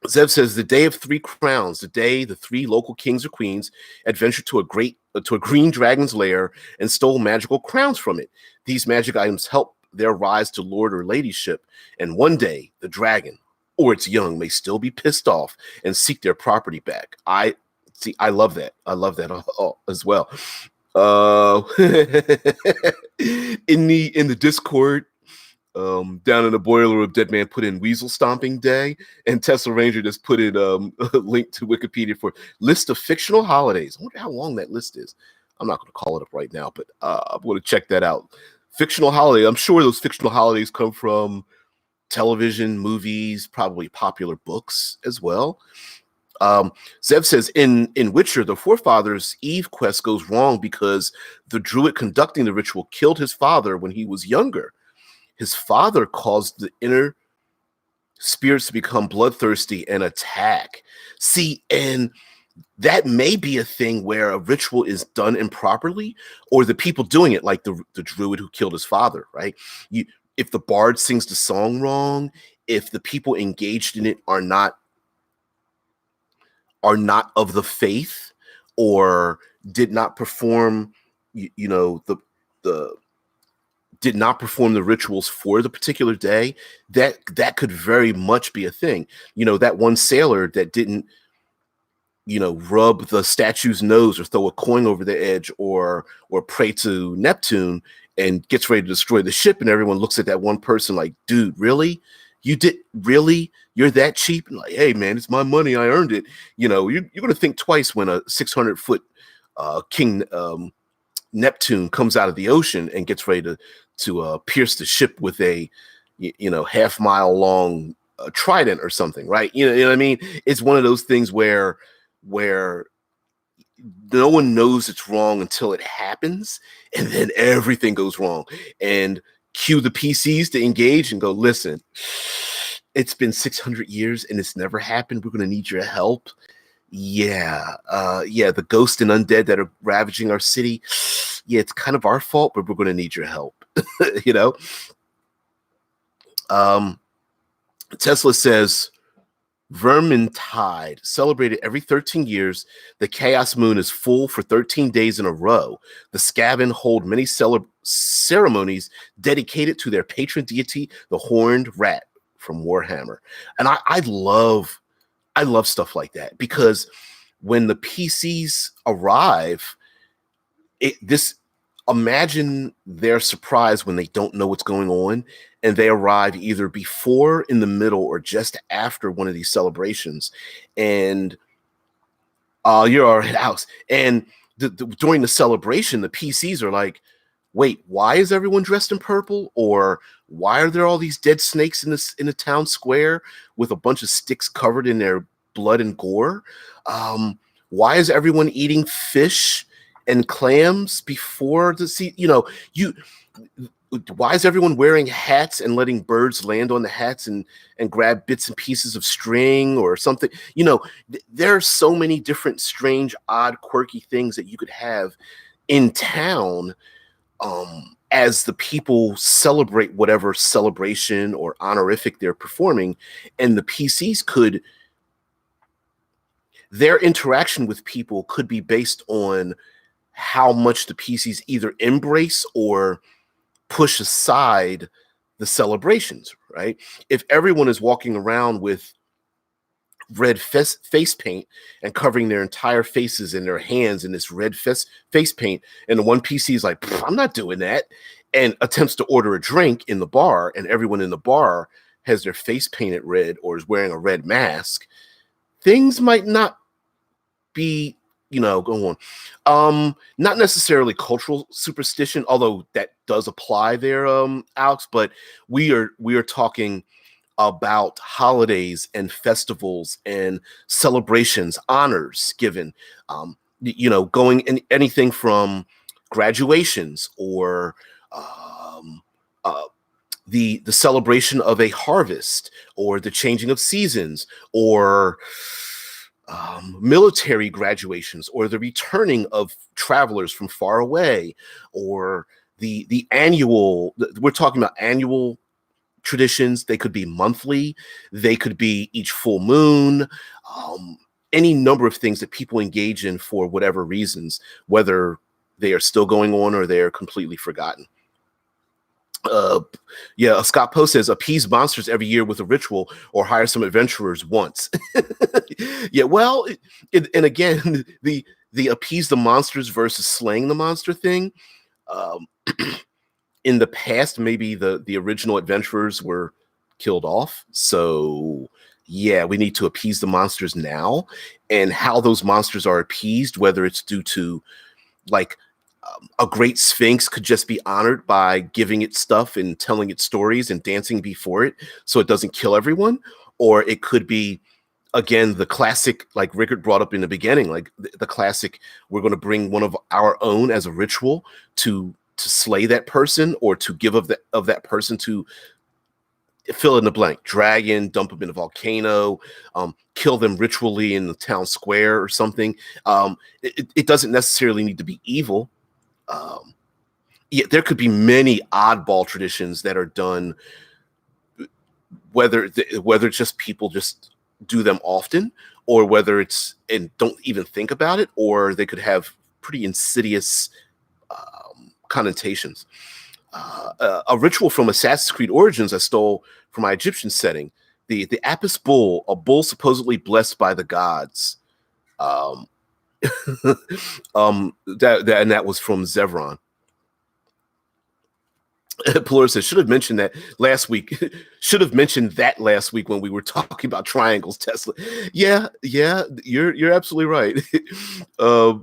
Zev says the day of 3 crowns, the day the 3 local kings or queens adventured to a green dragon's lair and stole magical crowns from it. These magic items help their rise to lord or ladyship, and one day the dragon or its young may still be pissed off and seek their property back. I love that. I love that as well. In the Discord, down in the boiler room, Dead Man put in Weasel Stomping Day, and Tesla Ranger just put in a link to Wikipedia for list of fictional holidays. I wonder how long that list is. I'm not going to call it up right now, but I'm going to check that out. Fictional holiday. I'm sure those fictional holidays come from television, movies, probably popular books as well. Zev says in Witcher, the forefathers Eve quest goes wrong because the druid conducting the ritual killed his father when he was younger. His father caused the inner spirits to become bloodthirsty and attack. See, and that may be a thing where a ritual is done improperly, or the people doing it, like the druid who killed his father, right? If the bard sings the song wrong, if the people engaged in it are not of the faith, or did not perform, did not perform the rituals for the particular day, that could very much be a thing. That one sailor that didn't, rub the statue's nose or throw a coin over the edge or pray to Neptune and gets ready to destroy the ship, and everyone looks at that one person like, dude, really? You're that cheap? And like, hey man, it's my money, I earned it. You're going to think twice when a 600-foot king Neptune comes out of the ocean and gets ready to pierce the ship with a half-mile long trident or something, right? You know what I mean? It's one of those things where no one knows it's wrong until it happens, and then everything goes wrong. And cue the PCs to engage and go, listen, it's been 600 years and it's never happened. We're going to need your help. Yeah, the ghosts and undead that are ravaging our city. Yeah, it's kind of our fault, but we're going to need your help. Tesla says, Vermintide, celebrated every 13 years. The Chaos Moon is full for 13 days in a row. The Skaven hold many ceremonies dedicated to their patron deity, the Horned Rat from Warhammer. And I love stuff like that, because when the PCs arrive, imagine their surprise when they don't know what's going on, and they arrive either before, in the middle, or just after one of these celebrations, and you're at house, and during the celebration, the PCs are like, wait, why is everyone dressed in purple? Or why are there all these dead snakes in the town square with a bunch of sticks covered in their blood and gore? Why is everyone eating fish and clams before the why is everyone wearing hats and letting birds land on the hats and grab bits and pieces of string or something? There are so many different strange, odd, quirky things that you could have in town as the people celebrate whatever celebration or honorific they're performing, and the PCs could, their interaction with people could be based on how much the PCs either embrace or push aside the celebrations, right? If everyone is walking around with red face paint and covering their entire faces and their hands in this red face paint, and the one PC is like, I'm not doing that, and attempts to order a drink in the bar, and everyone in the bar has their face painted red or is wearing a red mask, things might not be, go on. Not necessarily cultural superstition, although that does apply there, Alex, but we are talking about holidays and festivals and celebrations, honors given, going in anything from graduations or um, uh, the celebration of a harvest or the changing of seasons or military graduations or the returning of travelers from far away or the annual, we're talking about annual traditions. They could be monthly, they could be each full moon, any number of things that people engage in for whatever reasons, whether they are still going on or they're completely forgotten. Scott Poe says appease monsters every year with a ritual or hire some adventurers once. And again, the appease the monsters versus slaying the monster thing. In the past, maybe the original adventurers were killed off. So yeah, we need to appease the monsters now. And how those monsters are appeased, whether it's due to like a great sphinx could just be honored by giving it stuff and telling it stories and dancing before it so it doesn't kill everyone. Or it could be, again, the classic, like Rickard brought up in the beginning, like the classic, we're going to bring one of our own as a ritual to slay that person or to give of that person to fill in the blank, dragon, dump them in a volcano, kill them ritually in the town square or something. It doesn't necessarily need to be evil. There could be many oddball traditions that are done, whether just people just do them often, or whether it's and don't even think about it, or they could have pretty insidious connotations. A ritual from Assassin's Creed Origins I stole from my Egyptian setting, the Apis bull, a bull supposedly blessed by the gods. That was from Zevron. Pillar says should have mentioned that last week. Should have mentioned that last week when we were talking about triangles, Tesla. Yeah, you're absolutely right.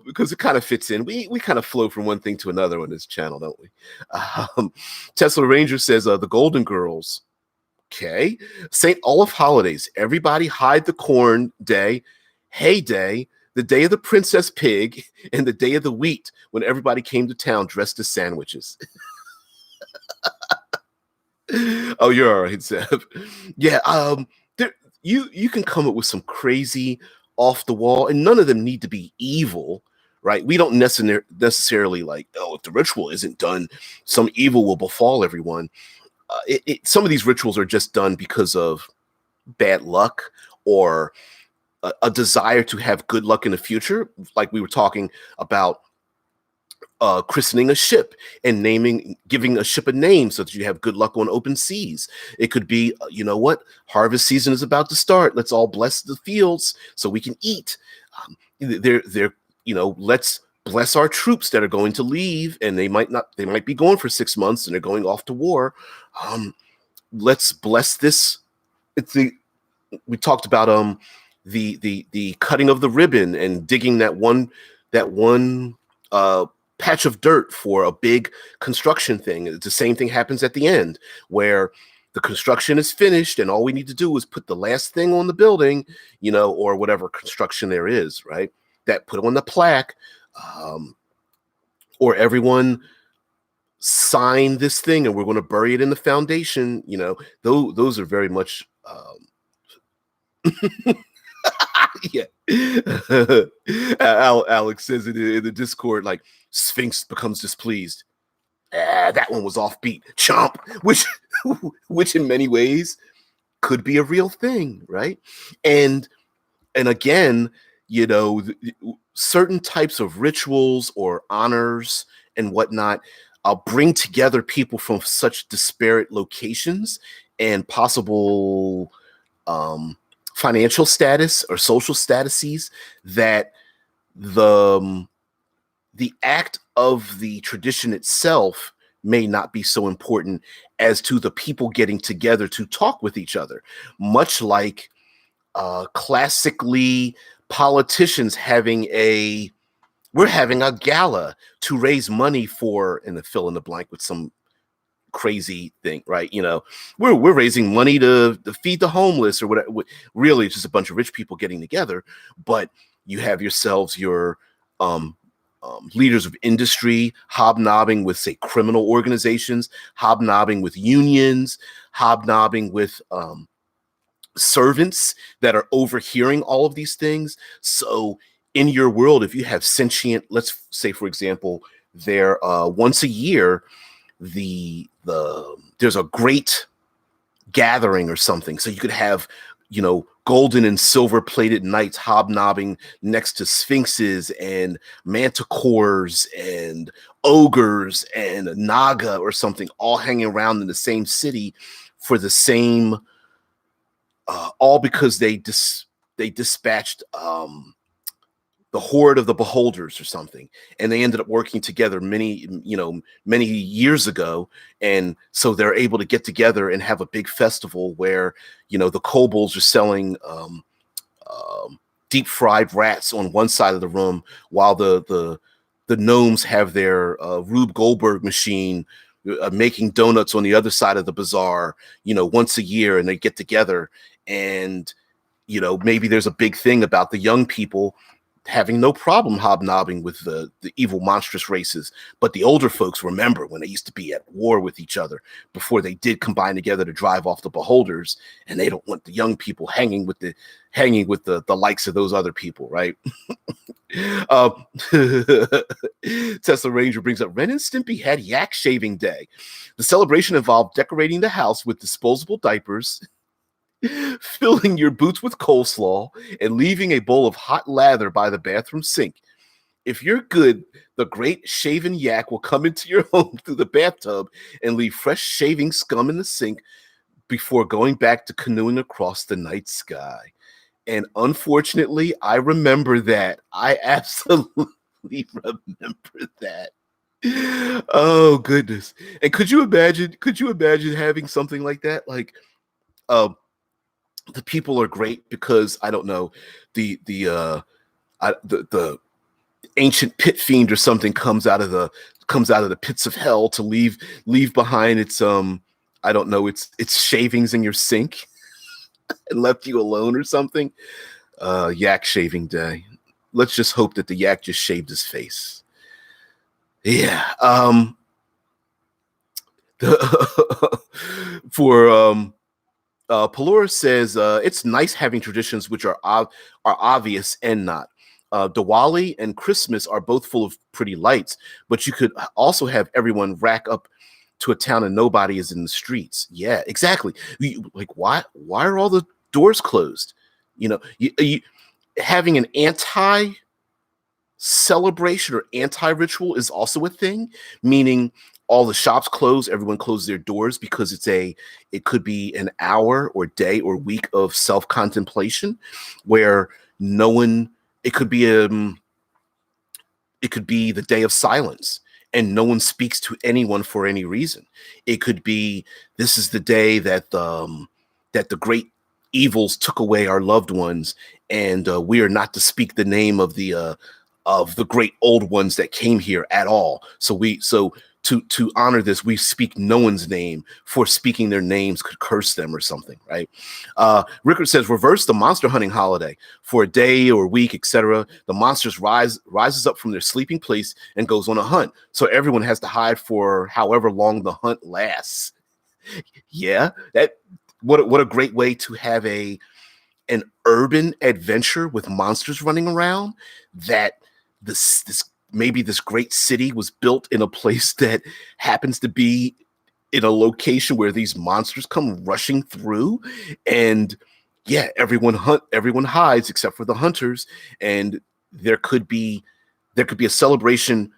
Because it kind of fits in. We kind of flow from one thing to another on this channel, don't we? Tesla Ranger says the Golden Girls. Okay, St. Olaf holidays. Everybody hide the corn day, hay day, the day of the princess pig, and the day of the wheat when everybody came to town dressed as sandwiches. Oh, you're all right, Zeb. Yeah, you can come up with some crazy off the wall, and none of them need to be evil, right? We don't necessarily like, oh, if the ritual isn't done, some evil will befall everyone. Some of these rituals are just done because of bad luck or a desire to have good luck in the future, like we were talking about. Christening a ship and giving a ship a name so that you have good luck on open seas. It could be, harvest season is about to start. Let's all bless the fields so we can eat. Let's bless our troops that are going to leave, and they might be going for 6 months and they're going off to war. Let's bless this. We talked about the cutting of the ribbon and digging that one patch of dirt for a big construction thing. The same thing happens at the end where the construction is finished and all we need to do is put the last thing on the building, or whatever construction there is, right? That put on the plaque, or everyone sign this thing and we're going to bury it in the foundation. Those are very much yeah. Alex says it in the Discord, like Sphinx becomes displeased. That one was offbeat, chomp, which in many ways could be a real thing, right? And again, certain types of rituals or honors and whatnot bring together people from such disparate locations and possible financial status or social statuses that the act of the tradition itself may not be so important as to the people getting together to talk with each other, much like classically politicians we're having a gala to raise money for, and the fill in the blank with some crazy thing, right? We're raising money to feed the homeless or whatever. Really, it's just a bunch of rich people getting together, but you have yourselves your leaders of industry hobnobbing with, say, criminal organizations, hobnobbing with unions, hobnobbing with servants that are overhearing all of these things. So in your world, if you have sentient, let's say, for example, there once a year, there's a great gathering or something. So you could have, golden and silver plated knights hobnobbing next to sphinxes and manticores and ogres and naga or something, all hanging around in the same city for the same, all because they dispatched the horde of the beholders or something, and they ended up working together many years ago, and so they're able to get together and have a big festival where the kobolds are selling deep fried rats on one side of the room, while the gnomes have their Rube Goldberg machine making donuts on the other side of the bazaar, once a year, and they get together, and maybe there's a big thing about the young people having no problem hobnobbing with the evil monstrous races, but the older folks remember when they used to be at war with each other before they did combine together to drive off the beholders, and they don't want the young people hanging with the likes of those other people, right? Tesla Ranger brings up Ren and Stimpy had yak shaving day. The celebration involved decorating the house with disposable diapers, filling your boots with coleslaw, and leaving a bowl of hot lather by the bathroom sink. If you're good, the great shaven yak will come into your home through the bathtub and leave fresh shaving scum in the sink before going back to canoeing across the night sky. And unfortunately, I remember that. I absolutely remember that. Oh goodness. And could you imagine having something like that? Like, the people are great because, I don't know, the ancient pit fiend or something comes out of the pits of hell to leave behind its I don't know, its shavings in your sink and left you alone or something. Yak shaving day. Let's just hope that the yak just shaved his face. Yeah. For Pelora says it's nice having traditions which are obvious and not. Diwali and Christmas are both full of pretty lights, but you could also have everyone rack up to a town and nobody is in the streets. Yeah, exactly. Like, why are all the doors closed? Having an anti-celebration or anti-ritual is also a thing, meaning all the shops close, everyone closes their doors because it could be an hour or day or week of self-contemplation where it could be the day of silence and no one speaks to anyone for any reason. It could be, this is the day that the great evils took away our loved ones, and we are not to speak the name of the great old ones that came here at all. To honor this, we speak no one's name, for speaking their names could curse them or something, right? Rickard says, reverse the monster hunting holiday. For a day or week, etc., the monsters rises up from their sleeping place and goes on a hunt. So everyone has to hide for however long the hunt lasts. Yeah, what a great way to have an urban adventure with monsters running around, that this maybe this great city was built in a place that happens to be in a location where these monsters come rushing through, and yeah, everyone hides except for the hunters, and there could be a celebration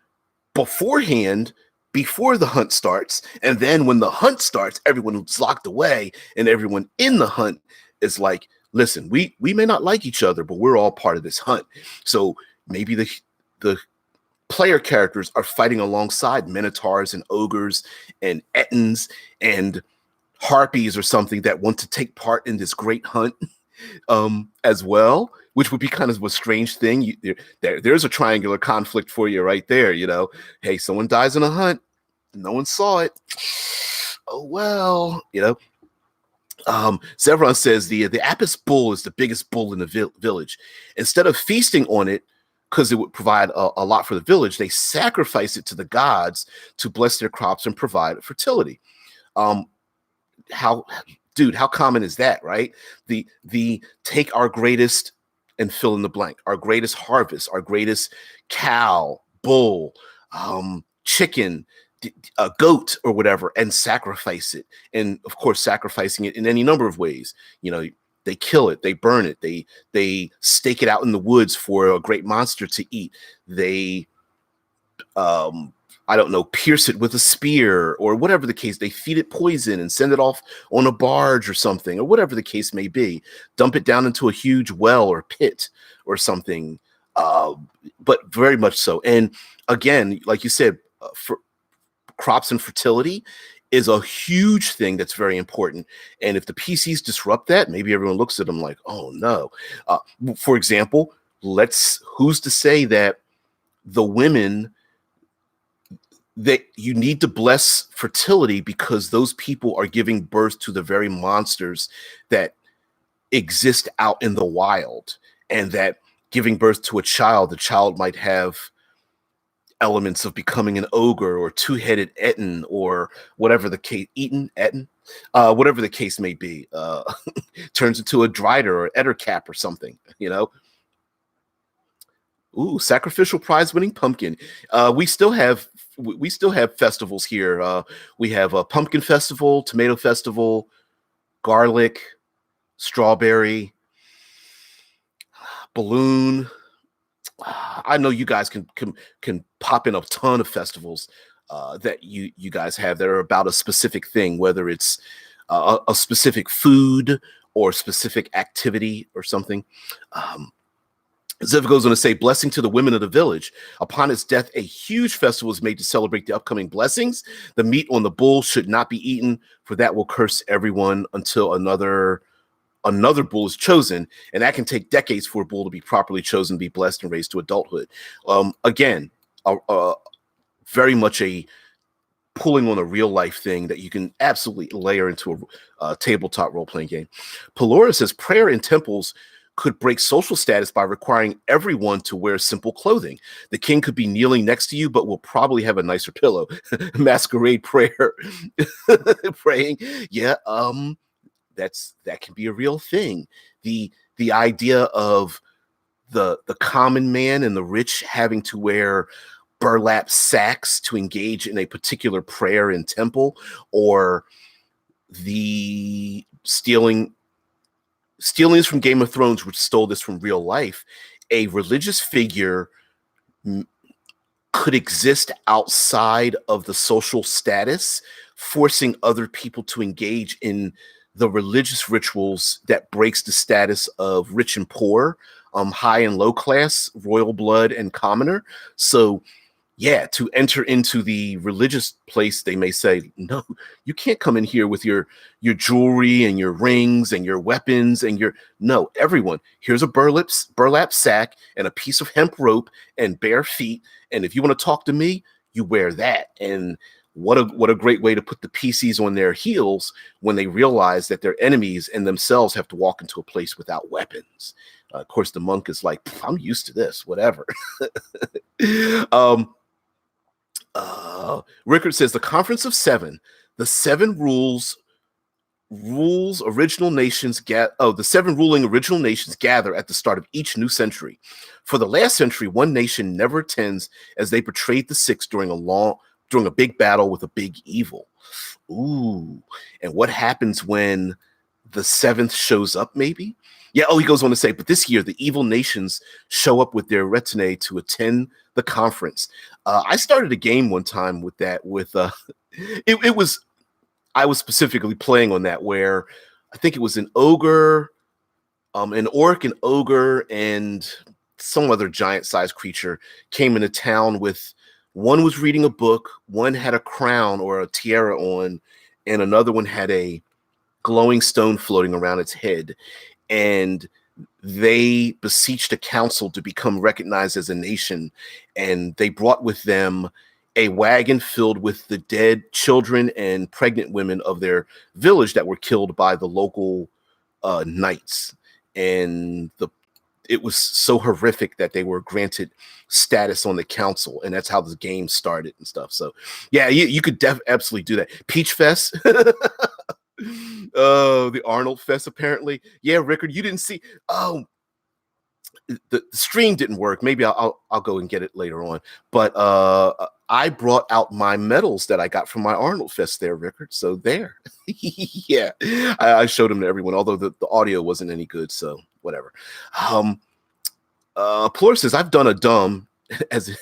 beforehand, before the hunt starts, and then when the hunt starts, everyone's locked away, and everyone in the hunt is like, listen, we may not like each other, but we're all part of this hunt. So maybe the player characters are fighting alongside minotaurs and ogres and ettins and harpies or something that want to take part in this great hunt as well, which would be kind of a strange thing. There's a triangular conflict for you right there. Hey, someone dies in a hunt, no one saw it. Oh well, Zevron says the Apis bull is the biggest bull in the village. Instead of feasting on it, because it would provide a lot for the village, they sacrifice it to the gods to bless their crops and provide fertility. How common is that, right? The take our greatest and fill in the blank, our greatest harvest, our greatest cow, bull, chicken, a goat or whatever, and sacrifice it. And of course, sacrificing it in any number of ways. They kill it, they burn it, they stake it out in the woods for a great monster to eat. They, I don't know, pierce it with a spear or whatever the case. They feed it poison and send it off on a barge or something, or whatever the case may be. Dump it down into a huge well or pit or something. But very much so. And again, like you said, for crops and fertility is a huge thing that's very important. And if the PCs disrupt that, maybe everyone looks at them like, oh no. For example, who's to say that the women, that you need to bless fertility because those people are giving birth to the very monsters that exist out in the wild, and that giving birth to a child, the child might have elements of becoming an ogre or two-headed ettin or whatever the case, whatever the case may be, turns into a drider or ettercap or something, Ooh, sacrificial prize-winning pumpkin. We still have festivals here. We have a pumpkin festival, tomato festival, garlic, strawberry, balloon. I know you guys can pop in a ton of festivals that you guys have that are about a specific thing, whether it's a specific food or specific activity or something. Ziv goes on to say, blessing to the women of the village. Upon its death, a huge festival is made to celebrate the upcoming blessings. The meat on the bull should not be eaten, for that will curse everyone until another bull is chosen, and that can take decades for a bull to be properly chosen, be blessed, and raised to adulthood. Again, very much a pulling on a real life thing that you can absolutely layer into a tabletop role-playing game. Pelora says prayer in temples could break social status by requiring everyone to wear simple clothing. The king could be kneeling next to you, but will probably have a nicer pillow. Masquerade prayer. Praying. Yeah, that can be a real thing. The idea of the common man and the rich having to wear burlap sacks to engage in a particular prayer in temple, or the stealing this from Game of Thrones, which stole this from real life. A religious figure could exist outside of the social status, forcing other people to engage in the religious rituals that breaks the status of rich and poor, high and low class, royal blood and commoner. So yeah, to enter into the religious place, they may say, no, you can't come in here with your jewelry and your rings and your weapons and no, everyone, here's a burlap sack and a piece of hemp rope and bare feet. And if you want to talk to me, you wear that. And what a great way to put the PCs on their heels when they realize that their enemies and themselves have to walk into a place without weapons. Of course, the monk is like, I'm used to this, whatever. Rickard says the Conference of Seven, the 7 rules the 7 ruling original nations gather at the start of each new century. For the last century, one nation never attends, as they betrayed the 6 during a big battle with a big evil. Ooh. And what happens when the 7th shows up, maybe? Yeah, he goes on to say, but this year the evil nations show up with their retinue to attend the conference. I started a game one time with that, I was specifically playing on that, where I think it was an ogre, an orc, an ogre, and some other giant-sized creature came into town with, one was reading a book, one had a crown or a tiara on, and another one had a glowing stone floating around its head. And they beseeched a council to become recognized as a nation, and they brought with them a wagon filled with the dead children and pregnant women of their village that were killed by the local knights. And it was so horrific that they were granted status on the council, and that's how the game started and stuff. So yeah, you could absolutely do that. Peach Fest. The Arnold Fest, apparently. Yeah, Rickard, you didn't see. Oh, the stream didn't work. Maybe I'll go and get it later on. But I brought out my medals that I got from my Arnold Fest there, Rickard. So there. Yeah, I showed them to everyone, although the audio wasn't any good. So whatever. Plur says, I've done a dumb, as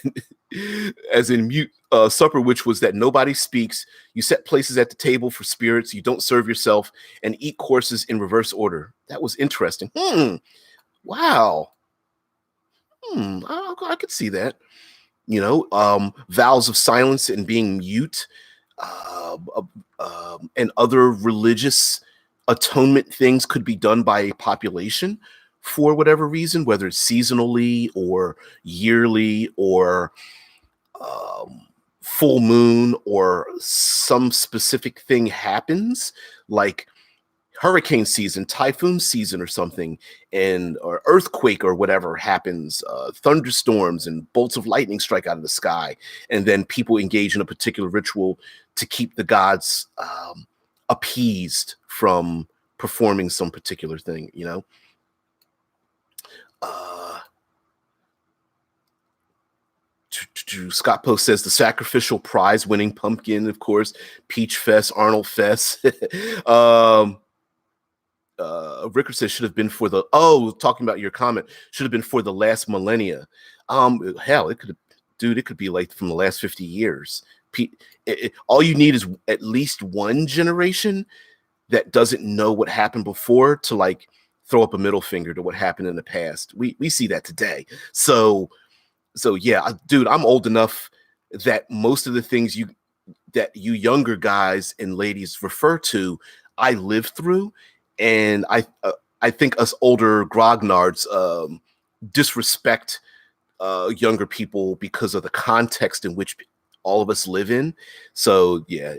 in mute supper, which was that nobody speaks. You set places at the table for spirits. You don't serve yourself, and eat courses in reverse order. That was interesting. Wow. I could see that. Vows of silence and being mute, and other religious atonement things could be done by a population for whatever reason, whether it's seasonally or yearly or full moon, or some specific thing happens, like hurricane season, typhoon season or something, or earthquake or whatever happens, thunderstorms and bolts of lightning strike out of the sky, and then people engage in a particular ritual to keep the gods appeased from performing some particular thing, Scott Post says the sacrificial prize winning pumpkin, of course, Peach Fest, Arnold Fest. Rickard says should have been for talking about your comment, should have been for the last millennia. Hell, it could be like from the last 50 years. All you need is at least one generation that doesn't know what happened before to like throw up a middle finger to what happened in the past. We see that today. So yeah, dude, I'm old enough that most of the things that you younger guys and ladies refer to, I lived through, and I think us older grognards disrespect younger people because of the context in which all of us live in. So yeah,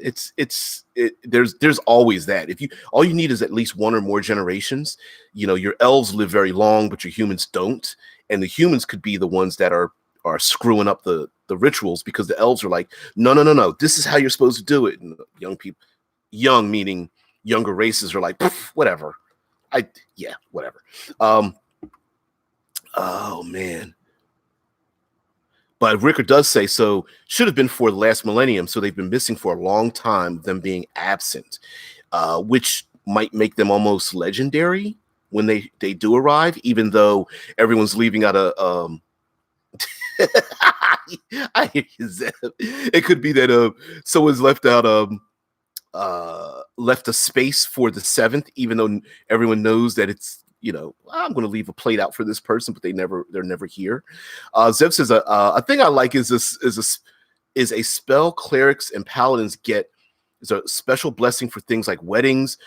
there's always that. All you need is at least one or more generations. Your elves live very long, but your humans don't, and the humans could be the ones that are screwing up the rituals, because the elves are like, no, this is how you're supposed to do it. And young meaning younger races, are like, whatever. Whatever. Oh man. But Rickard does say, so should have been for the last millennium. So they've been missing for a long time, them being absent, which might make them almost legendary when they do arrive, even though everyone's leaving out a I hear you, Zeb. It could be that someone's left out left a space for the 7th, even though everyone knows that it's, I'm going to leave a plate out for this person, but they're never here. Zeb says a thing I like is a spell clerics and paladins get is a special blessing for things like weddings,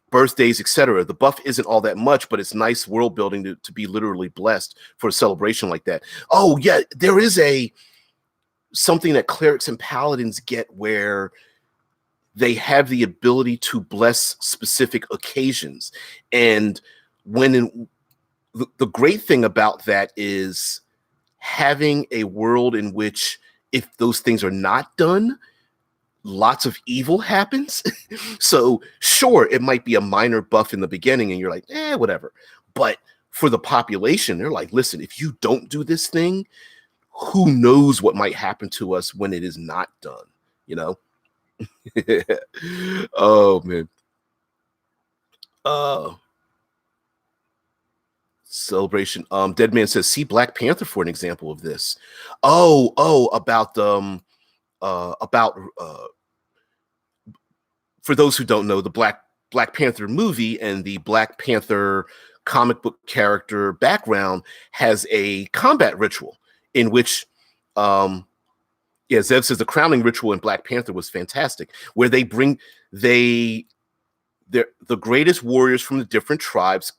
birthdays, etc. The buff isn't all that much, but it's nice world building to be literally blessed for a celebration like that. Oh yeah, there is something that clerics and paladins get where they have the ability to bless specific occasions. And the great thing about that is having a world in which, if those things are not done, lots of evil happens. So sure, it might be a minor buff in the beginning and you're like, whatever. But for the population, they're like, listen, if you don't do this thing, who knows what might happen to us when it is not done, you know? Oh man. Celebration. Dead Man says, see Black Panther for an example of this. About for those who don't know, the Black Panther movie and the Black Panther comic book character background has a combat ritual in which Zev says the crowning ritual in Black Panther was fantastic, where they bring the greatest warriors from the different tribes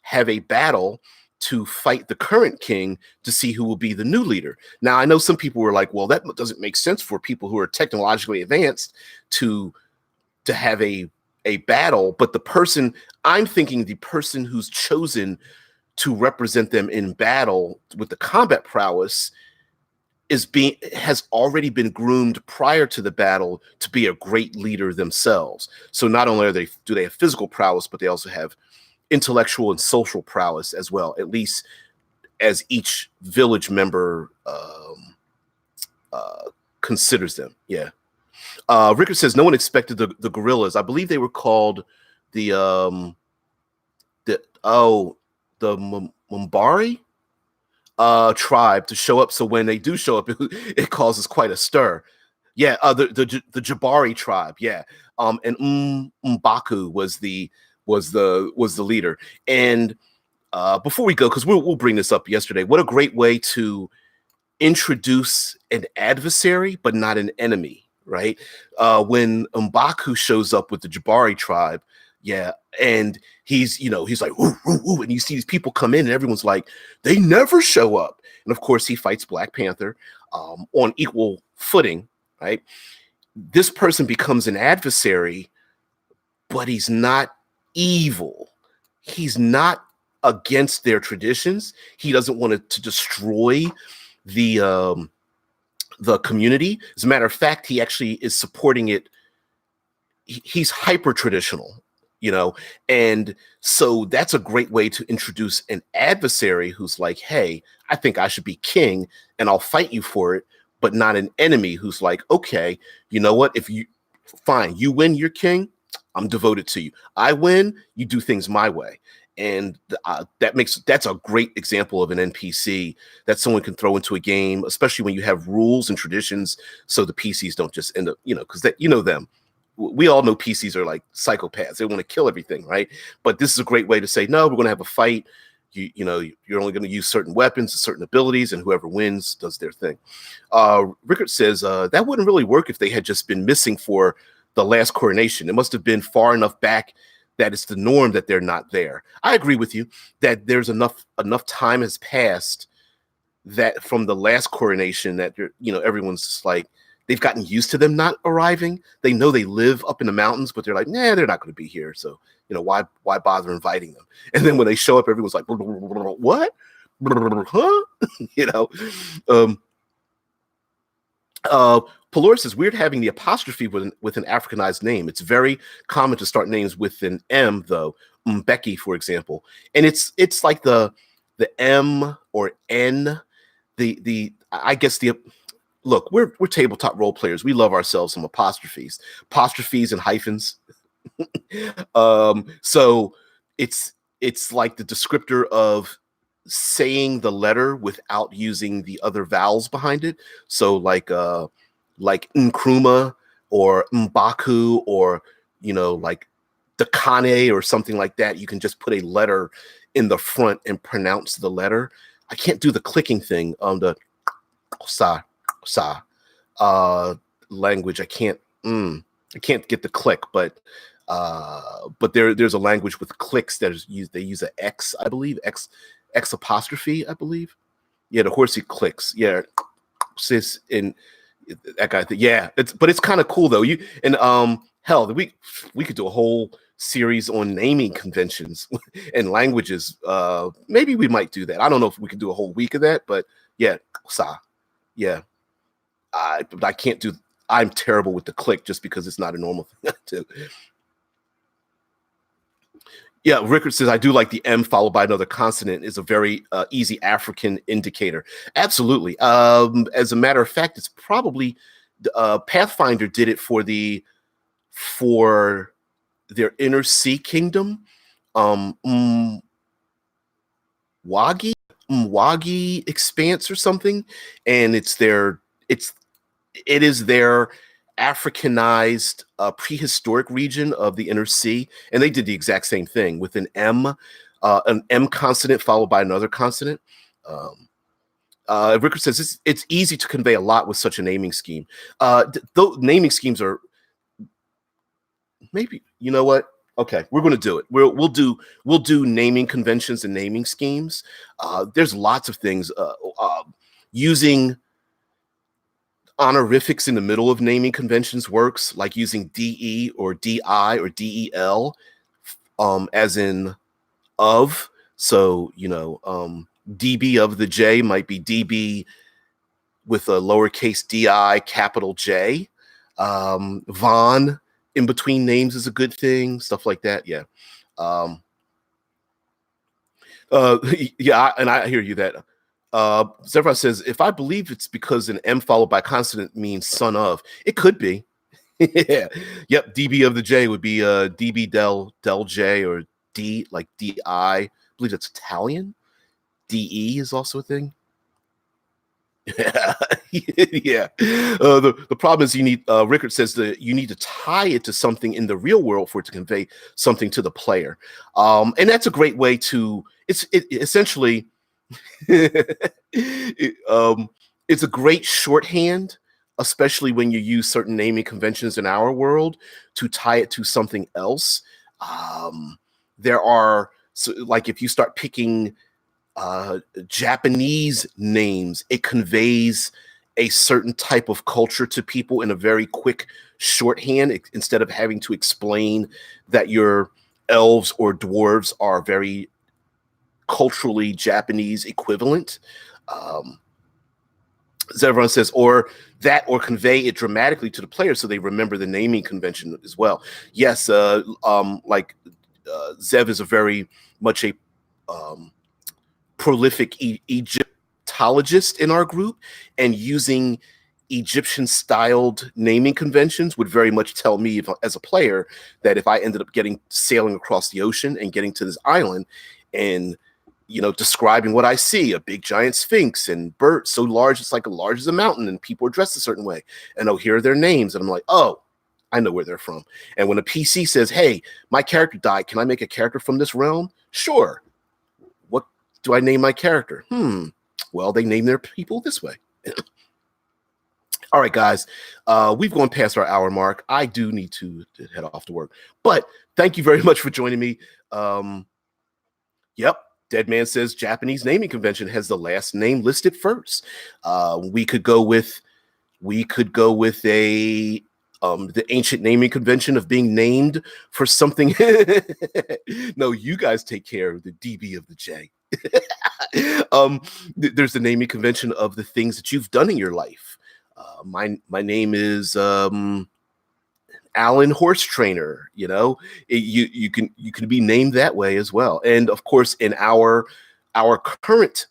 have a battle to fight the current king to see who will be the new leader. Now, I know some people were like, well, that doesn't make sense for people who are technologically advanced to have a battle, but the person who's chosen to represent them in battle with the combat prowess has already been groomed prior to the battle to be a great leader themselves. So not only do they have physical prowess, but they also have intellectual and social prowess as well, at least as each village member considers them. Yeah. Rickard says no one expected the gorillas. I believe they were called the Mumbari tribe to show up. So when they do show up, it causes quite a stir. Yeah, the Jabari tribe. Yeah, and M'Baku was the leader. And before we go, because we'll bring this up yesterday, what a great way to introduce an adversary but not an enemy, right? When M'Baku shows up with the Jabari tribe, yeah, and he's like, ooh, ooh, ooh, and you see these people come in and everyone's like, they never show up. And of course he fights Black Panther on equal footing, right? This person becomes an adversary, but he's not evil. He's not against their traditions. He doesn't want to destroy the community. As a matter of fact, he actually is supporting it. He's hyper traditional, and so that's a great way to introduce an adversary who's like, hey, I think I should be king and I'll fight you for it, but not an enemy who's like, okay, you know what? If you win, you're king, I'm devoted to you. I win, you do things my way. And that's a great example of an NPC that someone can throw into a game, especially when you have rules and traditions, so the PCs don't just end up, because them. We all know PCs are like psychopaths. They want to kill everything, right? But this is a great way to say, no, we're going to have a fight. You're only going to use certain weapons and certain abilities, and whoever wins does their thing. Rickard says that wouldn't really work if they had just been missing for the last coronation. It must have been far enough back that it's the norm that they're not there. I agree with you that there's enough time has passed that from the last coronation that everyone's just like, they've gotten used to them not arriving. They know they live up in the mountains, but they're like, nah, they're not going to be here. So, why bother inviting them? And then when they show up, everyone's like, what? Pelor says, weird having the apostrophe with an Africanized name. It's very common to start names with an M, though. Becky, for example. And it's like the M or N. Look, we're tabletop role players. We love ourselves some apostrophes and hyphens. So it's like the descriptor of saying the letter without using the other vowels behind it. So like Nkrumah or M'Baku or like Dakane or something like that. You can just put a letter in the front and pronounce the letter. I can't do the clicking thing on the sa language. I can't get the click, but there's a language with clicks that is used. They use an X, I believe, X apostrophe, I believe. Yeah, the horsey clicks. Yeah, sis in that guy. Yeah, it's kind of cool though. Hell, we could do a whole series on naming conventions and languages. Maybe we might do that. I don't know if we could do a whole week of that, but yeah, sa. Yeah. I can't do I'm terrible with the click just because it's not a normal thing to do. Yeah, Rickard says, I do like the M followed by another consonant is a very easy African indicator. Absolutely. As a matter of fact, it's probably Pathfinder did it for their inner sea kingdom. Mwagi expanse or something, and it is their Africanized prehistoric region of the inner sea, and they did the exact same thing with an M consonant followed by another consonant. Rickard says it's easy to convey a lot with such a naming scheme. Naming schemes are maybe, you know what? Okay, we're going to do it. We'll do naming conventions and naming schemes. There's lots of things. Using honorifics in the middle of naming conventions works, like using DE or DI or DEL, as in of. So, DB of the J might be DB with a lowercase di, capital J. Von in between names is a good thing, stuff like that. Yeah. Yeah, and I hear you that. Zephyr says, if I believe it's because an M followed by consonant means son of, it could be. Yeah. Yep. DB of the J would be DB del J, or D, like DI. I believe that's Italian. DE is also a thing. Yeah. Yeah. The problem is you need, Rickard says that you need to tie it to something in the real world for it to convey something to the player. And that's a great way to, essentially, it's a great shorthand, especially when you use certain naming conventions in our world to tie it to something else. There are, like, if you start picking Japanese names, it conveys a certain type of culture to people in a very quick shorthand, instead of having to explain that your elves or dwarves are very culturally Japanese equivalent. Zevron says, or convey it dramatically to the player so they remember the naming convention as well. Yes, Zev is a very much a prolific Egyptologist in our group, and using Egyptian-styled naming conventions would very much tell me, as a player, that if I ended up sailing across the ocean and getting to this island and describing what I see, a big giant sphinx and birds so large it's like as large as a mountain, and people are dressed a certain way, and here are their names, and I'm like, oh, I know where they're from. And when a PC says, hey, my character died, can I make a character from this realm? Sure. What do I name my character? Well, they name their people this way. All right, guys, we've gone past our hour mark. I do need to head off to work, but thank you very much for joining me. Yep. Dead Man says Japanese naming convention has the last name listed first. We could go with the ancient naming convention of being named for something. No, you guys take care of the DB of the J. There's the naming convention of the things that you've done in your life. My name is Alan Horse Trainer. You can be named that way as well. And of course, in our current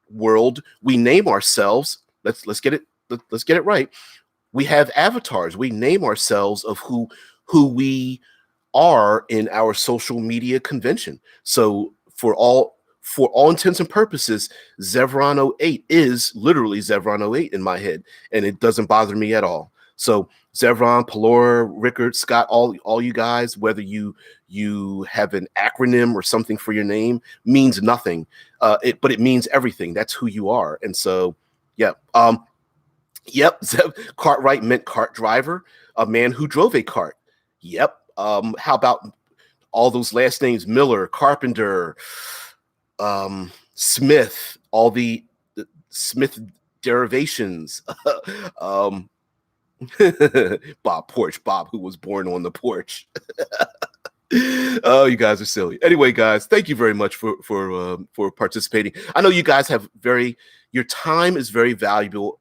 world, we name ourselves. Let's get it right. We have avatars. We name ourselves of who we are in our social media convention. So for all intents and purposes, Zevron 08 is literally Zevron 08 in my head, and it doesn't bother me at all. So Zevron, Pelor, Rickard, Scott, all you guys, whether you have an acronym or something for your name, means nothing. But it means everything. That's who you are. And so, yeah. Yep. Cartwright meant cart driver, a man who drove a cart. Yep. How about all those last names? Miller, Carpenter, Smith, all the Smith derivations. Bob Porch, Bob, who was born on the porch. Oh, you guys are silly. Anyway, guys, thank you very much for participating. I know you guys have your time is very valuable,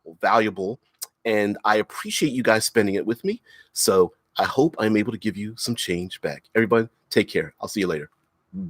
and I appreciate you guys spending it with me. So I hope I'm able to give you some change back. Everybody, take care. I'll see you later.